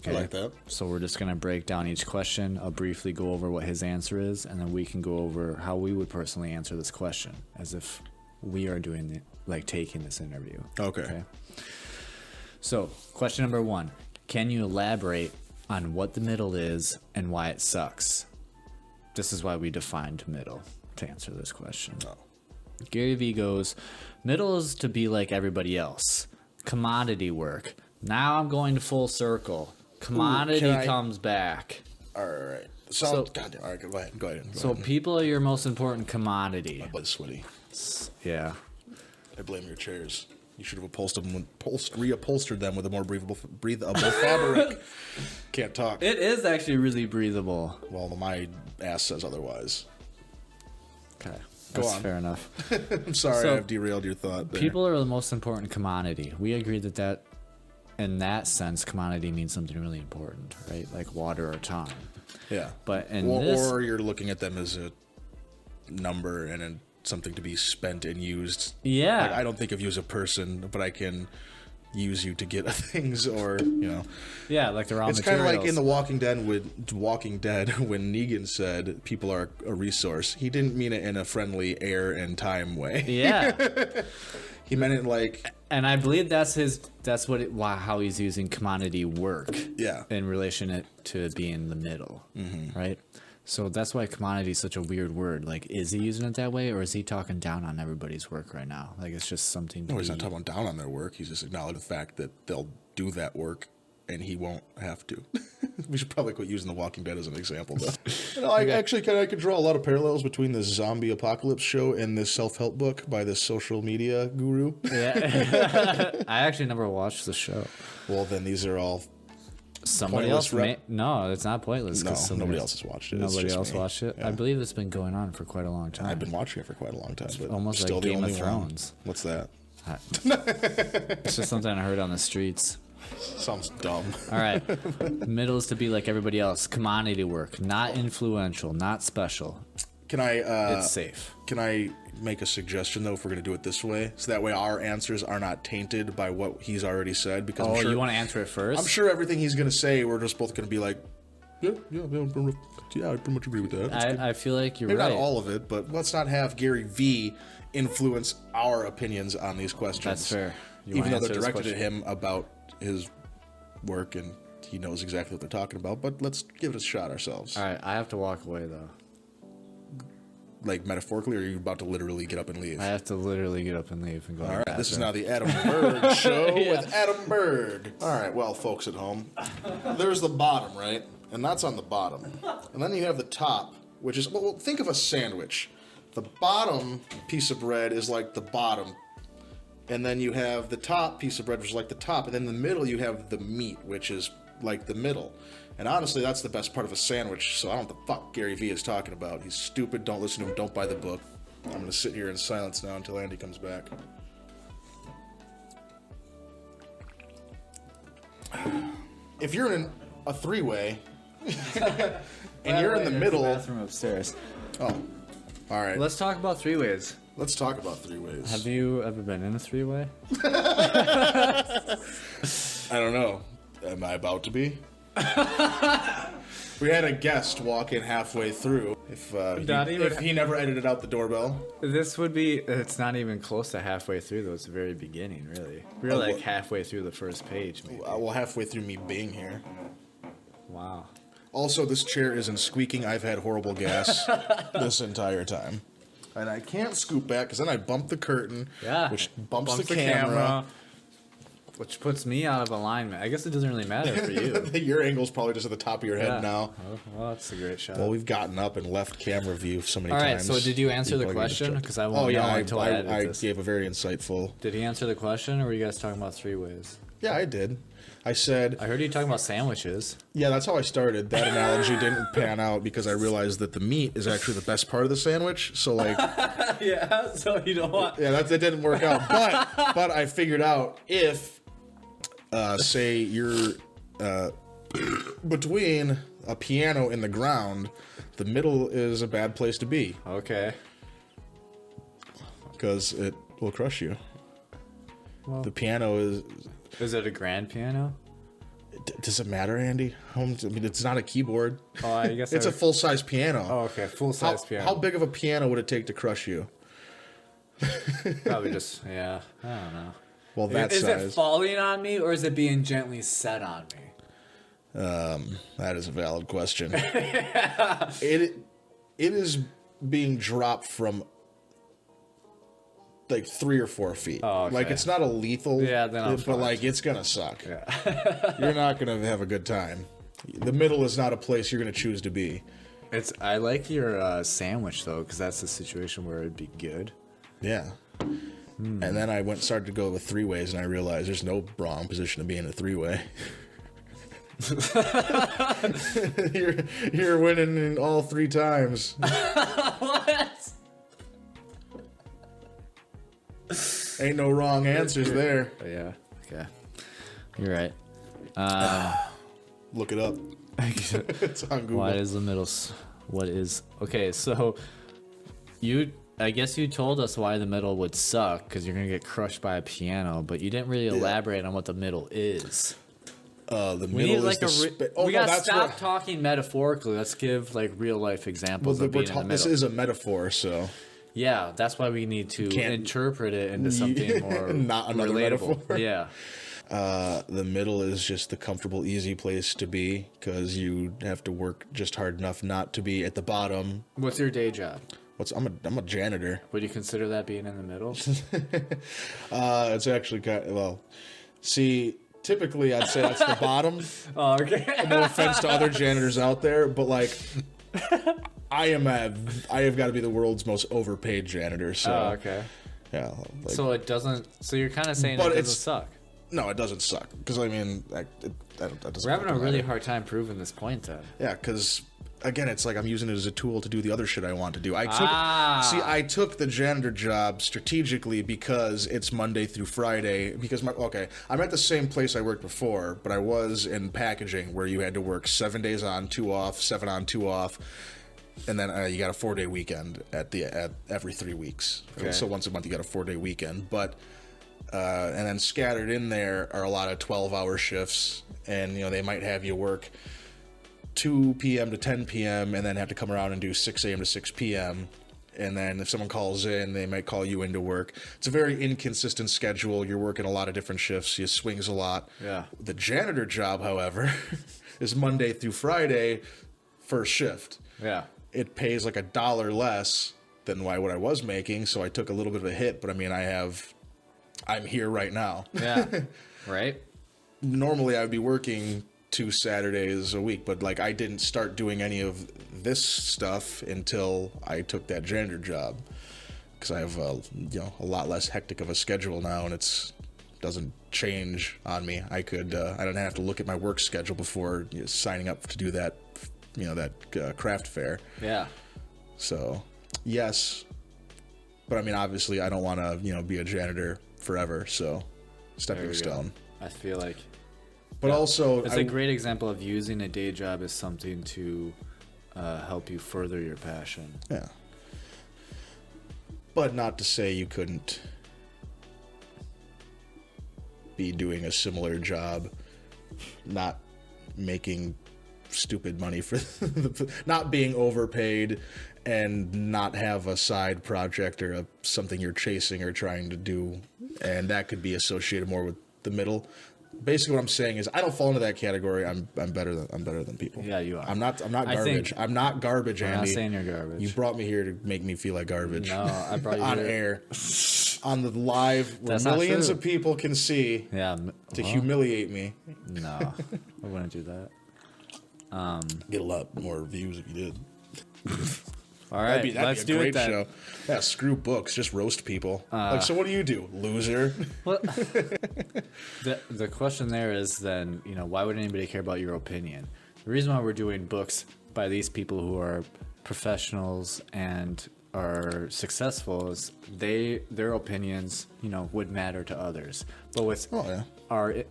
Okay. I like that. So we're just going to break down each question. I'll briefly go over what his answer is, and then we can go over how we would personally answer this question as if we are doing taking this interview. Okay. So, question number 1. Can you elaborate on what the middle is and why it sucks? This is why we defined middle to answer this question. Oh. Gary Vee goes, middle is to be like everybody else. Commodity work. Now I'm going to full circle. Commodity comes back. All right. So goddamn. All right, go ahead. So people are your most important commodity. My butt's sweaty. Yeah. I blame your chairs. You should have reupholstered them with a more breathable fabric. Can't talk. It is actually really breathable. Well, my ass says otherwise. Okay. Go That's on. fair enough. I'm sorry So, I've derailed your thought there. People are the most important commodity. We agree that in that sense, commodity means something really important, right? Like water or time. Yeah. But or you're looking at them as a number and something to be spent and used. Yeah. Like, I don't think of you as a person, but I can use you to get things, or Yeah, like the raw materials. It's kind of like in The Walking Dead when Negan said people are a resource. He didn't mean it in a friendly air and time way. Yeah. He meant it like. And I believe that's how he's using commodity work. Yeah. In relation to being the middle, right? So that's why commodity is such a weird word. Like, is he using it that way, or is he talking down on everybody's work right now? Like, it's just something. No, he's not talking down on their work. He's just acknowledging the fact that they'll do that work, and he won't have to. We should probably quit using The Walking Dead as an example, though. I could draw a lot of parallels between this zombie apocalypse show and this self-help book by this social media guru. Yeah. I actually never watched the show. Well, then these are all Somebody else no, it's not pointless. No, nobody else has watched it. Nobody else watched it? Yeah. I believe it's been going on for quite a long time. I've been watching it for quite a long time. But almost still like the Game only of Thrones. One. What's that? It's just something I heard on the streets. Sounds dumb. All right. Middle is to be like everybody else. Commodity work. Not influential. Not special. Can I... it's safe. Can I make a suggestion, though, if we're going to do it this way? So that way our answers are not tainted by what he's already said. Because I'm sure, you want to answer it first? I'm sure everything he's going to say, we're just both going to be like, yeah, I pretty much agree with that. I feel like you're Maybe right. Not all of it, but let's not have Gary V influence our opinions on these questions. That's fair. Even though they're directed at him about his work and he knows exactly what they're talking about. But let's give it a shot ourselves. All right, I have to walk away, though. Like metaphorically, or are you about to literally get up and leave? I have to literally get up and leave and go. All right, this is now the Adam Bird Show with Adam Bird. All right, well, folks at home, there's the bottom, right? And that's on the bottom. And then you have the top, which is, well, think of a sandwich. The bottom piece of bread is like the bottom. And then you have the top piece of bread, which is like the top. And then in the middle, you have the meat, which is like the middle. And honestly, that's the best part of a sandwich. So I don't know what the fuck Gary Vee is talking about. He's stupid. Don't listen to him. Don't buy the book. I'm going to sit here in silence now until Andy comes back. If you're in a three-way and you're in the middle... Bathroom upstairs. Oh, all right. Let's talk about three-ways. Let's talk about three-ways. Have you ever been in a three-way? I don't know. Am I about to be? We had a guest walk in halfway through. If he never edited out the doorbell. This would be... It's not even close to halfway through, though. It's the very beginning, really. We're like halfway through the first page, maybe. Well, halfway through me being here. Wow. Also, this chair isn't squeaking. I've had horrible gas this entire time. And I can't scoop back because then I bump the curtain, which bumps the camera. Which puts me out of alignment. I guess it doesn't really matter for you. Your angle's probably just at the top of your head now. Oh, well, that's a great shot. Well, we've gotten up and left camera view so many times. times. All right, so did you answer the question? Because I won't know until I edit this. I gave a very insightful... Did he answer the question, or were you guys talking about three ways? Yeah, I did. I said... I heard you talking about sandwiches. Yeah, that's how I started. That analogy didn't pan out because I realized that the meat is actually the best part of the sandwich. So, like... Yeah, so you don't want... Yeah, that didn't work out. But I figured out if... say you're between a piano and the ground, the middle is a bad place to be. Okay. Because it will crush you. Well, the piano is... Is it a grand piano? Does it matter, Andy? I mean, it's not a keyboard. Oh, I guess it's a full-size piano. Oh, okay, full-size piano. How big of a piano would it take to crush you? Probably just, I don't know. Well, that is size. It falling on me, or is it being gently set on me? That is a valid question. It is being dropped from like 3 or 4 feet. Oh, okay. Like it's not a lethal. but like it's gonna suck. Yeah. You're not gonna have a good time. The middle is not a place you're gonna choose to be. I like your sandwich though, because that's a situation where it'd be good. Yeah. And then I started to go with 3 ways, and I realized there's no wrong position to be in a 3-way. You're winning in all 3 times. What? Ain't no wrong answers there. Yeah. Okay. You're right. Look it up. It's on Google. What is the middle? What is... Okay, so I guess you told us why the middle would suck, because you're going to get crushed by a piano, but you didn't really elaborate on what the middle is. The middle is we got to stop talking metaphorically. Let's give like real life examples of being in the middle. This is a metaphor, so... Yeah, that's why we need to interpret it into something more not another relatable. Metaphor. Yeah. The middle is just the comfortable, easy place to be, because you have to work just hard enough not to be at the bottom. What's your day job? I'm a janitor. Would you consider that being in the middle? It's actually kind of, see, typically I'd say that's the bottom. Oh, okay. No offense to other janitors out there, but like I have got to be the world's most overpaid janitor. So okay. yeah. Like, So it doesn't. So you're kind of saying But it doesn't it's- suck. no, it doesn't suck because I mean that doesn't. We're having a fucking really matter. hard time proving this point, then. Yeah, because again, it's like I'm using it as a tool to do the other shit I want to do. I took the janitor job strategically because it's Monday through Friday. Because I'm at the same place I worked before, but I was in packaging where you had to work 7 days on, 2 off, 7 on, 2 off, and then you got a 4-day weekend at every 3 weeks. Okay. So once a month you got a 4-day weekend, but. And then scattered in there are a lot of 12-hour shifts, and they might have you work 2 p.m. to 10 p.m. and then have to come around and do 6 a.m. to 6 p.m. And then if someone calls in, they might call you into work. It's a very inconsistent schedule. You're working a lot of different shifts. You swings a lot. Yeah. The janitor job, however, is Monday through Friday, first shift. Yeah. It pays like $1 less than what I was making, so I took a little bit of a hit. But I mean, I'm here right now. Yeah. Right. Normally I would be working 2 Saturdays a week, but like I didn't start doing any of this stuff until I took that janitor job because I have a lot less hectic of a schedule now, and doesn't change on me. I don't have to look at my work schedule before signing up to do that craft fair. Yeah. So yes, but I mean obviously I don't want to be a janitor forever, so stepping stone. I feel like. But also, it's a great example of using a day job as something to help you further your passion. Yeah. But not to say you couldn't be doing a similar job, not making stupid money for not being overpaid, and not have a side project or something you're chasing or trying to do, and that could be associated more with the middle. Basically, what I'm saying is I don't fall into that category. I'm better than people. Yeah, you are. I'm not garbage. I'm not garbage, Andy. I'm not saying you're garbage. You brought me here to make me feel like garbage. No, I brought you on here. air, on the live where That's not millions true. of people can see Yeah. to humiliate me. No, I wouldn't do that. Get a lot more views if you did. All right, That'd let's be a do great it then. show. Yeah, screw books, just roast people. So what do you do, loser? Well, the question there is then, why would anybody care about your opinion? The reason why we're doing books by these people who are professionals and are successful is their opinions, would matter to others. But with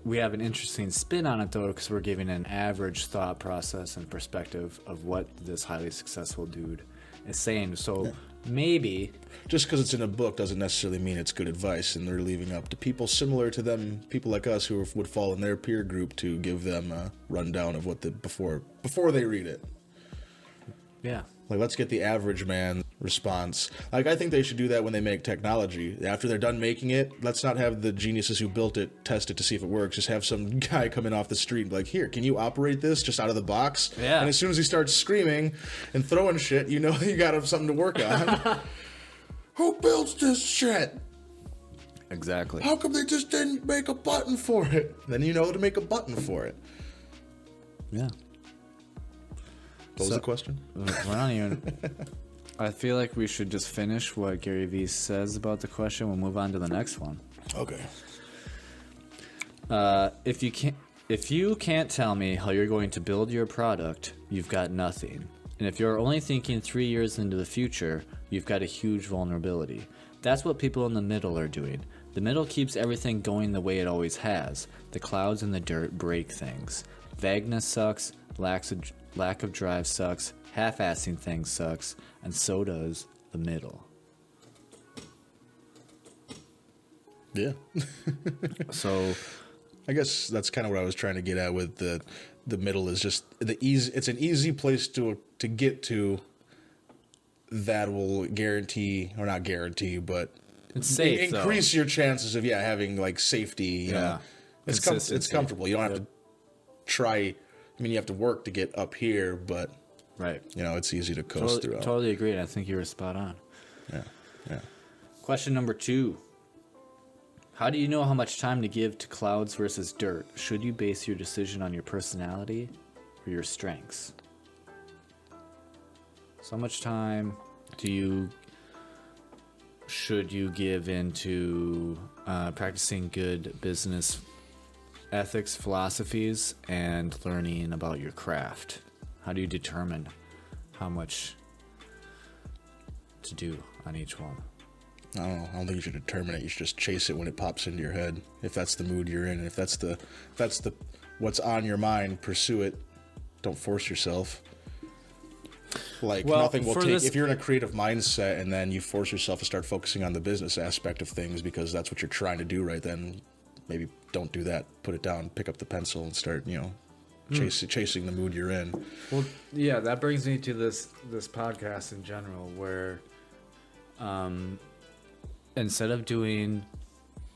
we have an interesting spin on it though, because we're giving an average thought process and perspective of what this highly successful dude is saying. So maybe Just because it's in a book doesn't necessarily mean it's good advice, and they're leaving up to people similar to them, people like us who would fall in their peer group to give them a rundown of what before they read it. yeah. Like, let's get the average man response. Like, I think they should do that when they make technology. After they're done making it, let's not have the geniuses who built it test it to see if it works. Just have some guy come in off the street and be like, here, can you operate this just out of the box? Yeah. And as soon as he starts screaming and throwing shit, you got something to work on. Who builds this shit? Exactly. How come they just didn't make a button for it? Then you know to make a button for it. Yeah. What was the question? We're not even. I feel like we should just finish what Gary Vee says about the question. We'll move on to the next one. Okay. If you can't tell me how you're going to build your product, you've got nothing. And if you're only thinking 3 years into the future, you've got a huge vulnerability. That's what people in the middle are doing. The middle keeps everything going the way it always has. The clouds and the dirt break things. Vagueness sucks, lack of drive sucks, half-assing things sucks, and so does the middle. Yeah. So I guess that's kind of what I was trying to get at with the middle is just it's an easy place to get to that will guarantee, or not guarantee, but it's safe, increase your chances of having like safety, you know. It's comfortable. You don't have to try. I mean, you have to work to get up here, but right. It's easy to coast through. Totally agree. I think you were spot on. Yeah. Question number 2. How do you know how much time to give to clouds versus dirt? Should you base your decision on your personality or your strengths? So much time should you give into practicing good business ethics, philosophies, and learning about your craft? How do you determine how much to do on each one? I don't know. I don't think you should determine it. You should just chase it when it pops into your head. If that's the mood you're in, if that's the what's on your mind, pursue it. Don't force yourself. Like, nothing will take. If you're in a creative mindset and then you force yourself to start focusing on the business aspect of things because that's what you're trying to do right then, maybe don't do that. Put it down. Pick up the pencil and start, chasing the mood you're in. Well, yeah, that brings me to this podcast in general, where instead of doing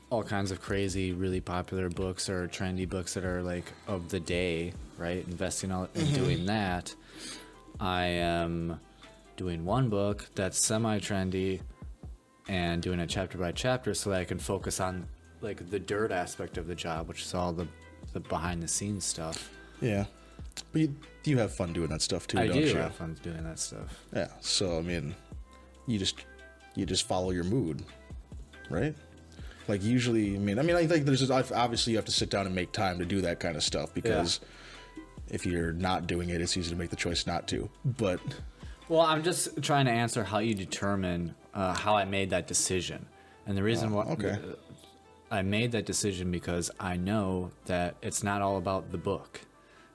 all kinds of crazy, really popular books or trendy books that are like of the day, right? Investing all in doing that, I am doing one book that's semi-trendy and doing it chapter by chapter so that I can focus on like the dirt aspect of the job, which is all the behind the scenes stuff. Yeah. But you have fun doing that stuff too, don't you? I do have fun doing that stuff. Yeah. So, I mean, you just follow your mood, right? Like usually, I think there's obviously you have to sit down and make time to do that kind of stuff because if you're not doing it, it's easy to make the choice not to. But well, I'm just trying to answer how you determine how I made that decision, and the reason why I made that decision because I know that it's not all about the book;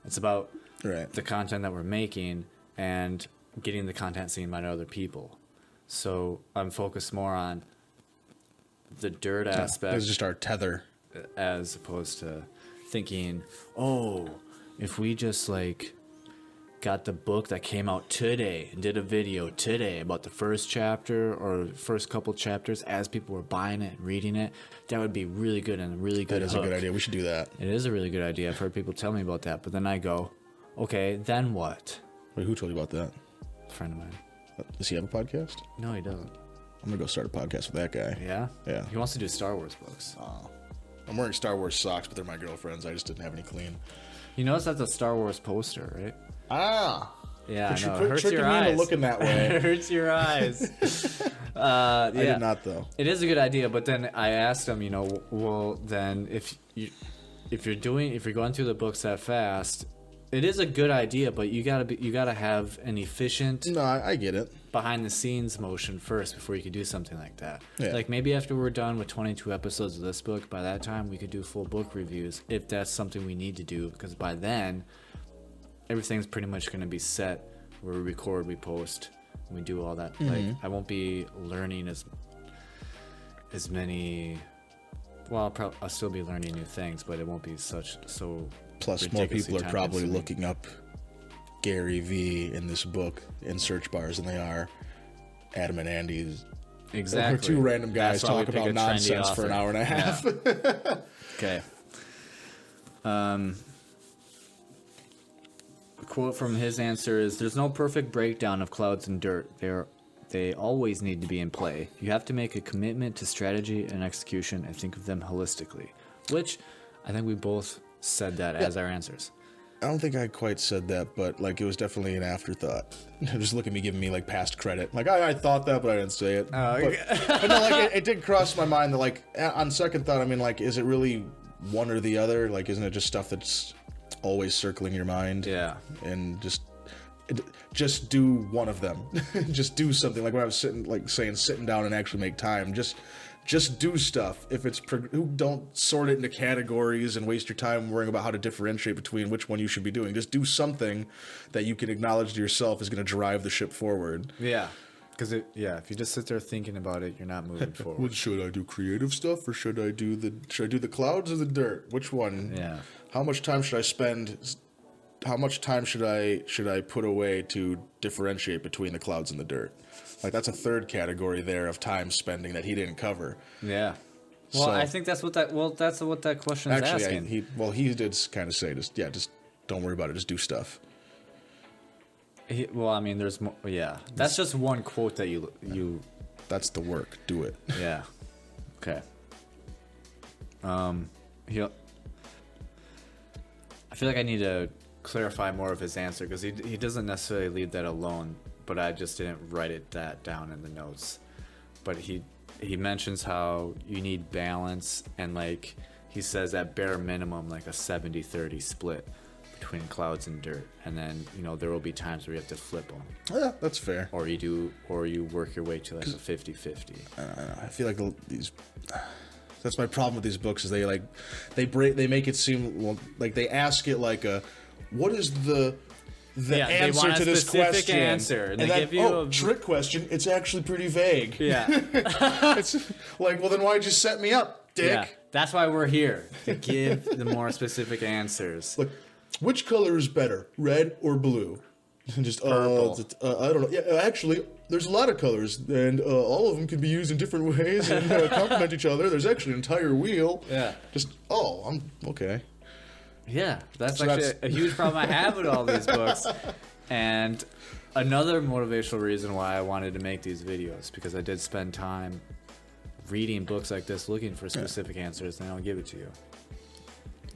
it's about the content that we're making and getting the content seen by other people. So I'm focused more on the dirt aspect. It's just our tether, as opposed to thinking, oh, if we just like got the book that came out today and did a video today about the first chapter or first couple chapters as people were buying it and reading it, that would be really good and a really good hook. That is a good idea. We should do that. It is a really good idea. I've heard people tell me about that, but then I go, okay, then what? Wait, who told you about that? A friend of mine. Does he have a podcast? No, he doesn't. I'm gonna go start a podcast with that guy. Yeah? Yeah. He wants to do Star Wars books. I'm wearing Star Wars socks, but they're my girlfriend's. I just didn't have any clean. You notice that's a Star Wars poster, right? Ah. Yeah, but no, you it hurts tricking your me eyes. into looking that way. It hurts your eyes. I did not, though. It is a good idea, but then I asked him, well, then if you're going through the books that fast, it is a good idea, but you gotta have an efficient. No, I get it. Behind the scenes motion first before you could do something like that. Yeah. Like maybe after we're done with 22 episodes of this book, by that time we could do full book reviews if that's something we need to do, because by then everything's pretty much going to be set where we record, we post, and we do all that. Like I won't be learning as many. Well, I'll still be learning new things, but it won't be so. Plus, more people are probably looking up Gary V in this book in search bars than they are Adam and Andy's. Exactly. Or two random guys talk about nonsense for an hour and a half. Yeah. Okay. A quote from his answer is, "There's no perfect breakdown of clouds and dirt. They always need to be in play. You have to make a commitment to strategy and execution and think of them holistically." Which I think we both said that as our answers. I don't think I quite said that, but like it was definitely an afterthought. Just look at me giving me like past credit. Like I thought that, but I didn't say it. Oh, okay. but no, like it did cross my mind that like on second thought, I mean, like, is it really one or the other? Like, isn't it just stuff that's always circling your mind? Yeah. And just do one of them. Just do something. Like when I was sitting down and actually make time. Just do stuff. If it's don't sort it into categories and waste your time worrying about how to differentiate between which one you should be doing. Just do something that you can acknowledge to yourself is going to drive the ship forward. Yeah, because if you just sit there thinking about it, you're not moving forward. Should I do creative stuff or should I do the clouds or the dirt? Which one? Yeah. How much time should I spend? How much time should I put away to differentiate between the clouds and the dirt? Like that's a third category there of time spending that he didn't cover. Yeah. Well, I think that's what that question is asking. He did kind of say just don't worry about it. Just do stuff. There's more. Yeah, that's just one quote that you. That's the work. Do it. Yeah. Okay. He. I feel like I need to clarify more of his answer because he doesn't necessarily leave that alone, but I just didn't write that down in the notes. But he mentions how you need balance, and like he says at bare minimum like a 70-30 split between clouds and dirt, and then there will be times where you have to flip them. Yeah, that's fair. Or you work your way to like a 50-50. I feel like that's my problem with these books is they make it seem like they ask it like what is the answer to this question? Answer, and they then, give you a trick question. It's actually pretty vague. Yeah. It's like, well, then why'd you set me up, dick? Yeah, that's why we're here, to give the more specific answers. Look, which color is better, red or blue? Just Purple. I don't know. Yeah, actually, there's a lot of colors, and all of them can be used in different ways and complement each other. There's actually an entire wheel. Yeah. I'm okay. Yeah, that's a huge problem I have with all these books. And another motivational reason why I wanted to make these videos, because I did spend time reading books like this looking for specific answers, and they don't give it to you.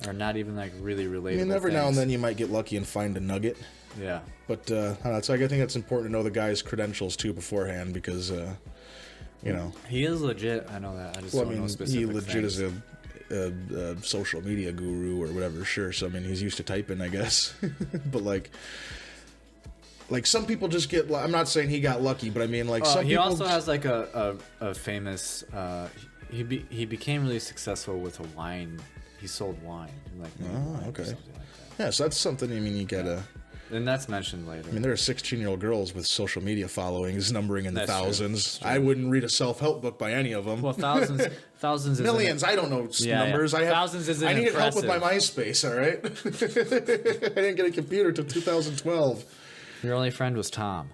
Or not even like really relatable. I mean, every now and then you might get lucky and find a nugget. Yeah. But I don't know, I think it's important to know the guy's credentials too beforehand because, He is legit. I know that. I just don't know specific he legit things. is a social media guru or whatever. Sure. So I mean, he's used to typing, I guess. But like some people just get. I'm not saying he got lucky, but I mean like some he people. He also has like a famous. He became really successful with a wine. He sold wine. Like wine okay. Or something like that. Yeah, so that's something. I mean, you gotta. And that's mentioned later. I mean, there are 16-year-old girls with social media followings numbering in the That's thousands. I wouldn't read a self-help book by any of them. Well, thousands, millions. I don't know numbers. Yeah. Thousands isn't I needed help with my impressive. MySpace. All right, I didn't get a computer till 2012. Your only friend was Tom,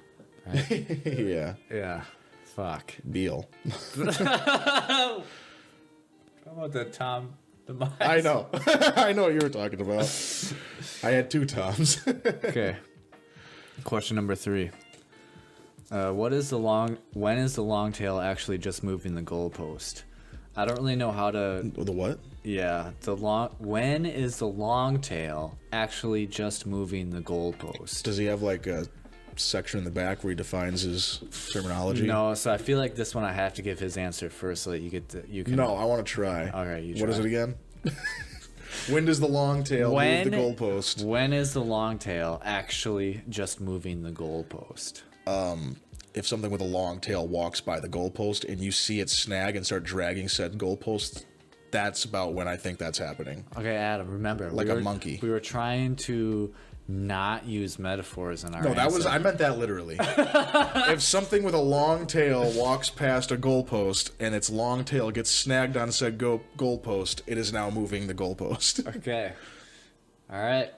right? Yeah, Yeah. Fuck. Beal. How about the Tom? I know. I know what you were talking about. I had two Toms. Okay. Question number 3. When is the long tail actually just moving the goalpost? I don't really know how to. The what? Yeah, when is the long tail actually just moving the goalpost? Does he have like a section in the back where he defines his terminology? No, so I feel like this one I have to give his answer first so that you can. No, I want to try. Okay, you try. What is it again? When does the long tail move the goalpost? When is the long tail actually just moving the goalpost? If something with a long tail walks by the goalpost and you see it snag and start dragging said goalpost, that's about when I think that's happening. Okay, Adam, remember. Like a monkey. We were trying to not use metaphors in our No, I meant that literally. If something with a long tail walks past a goalpost and its long tail gets snagged on said goalpost, it is now moving the goalpost. Okay. All right.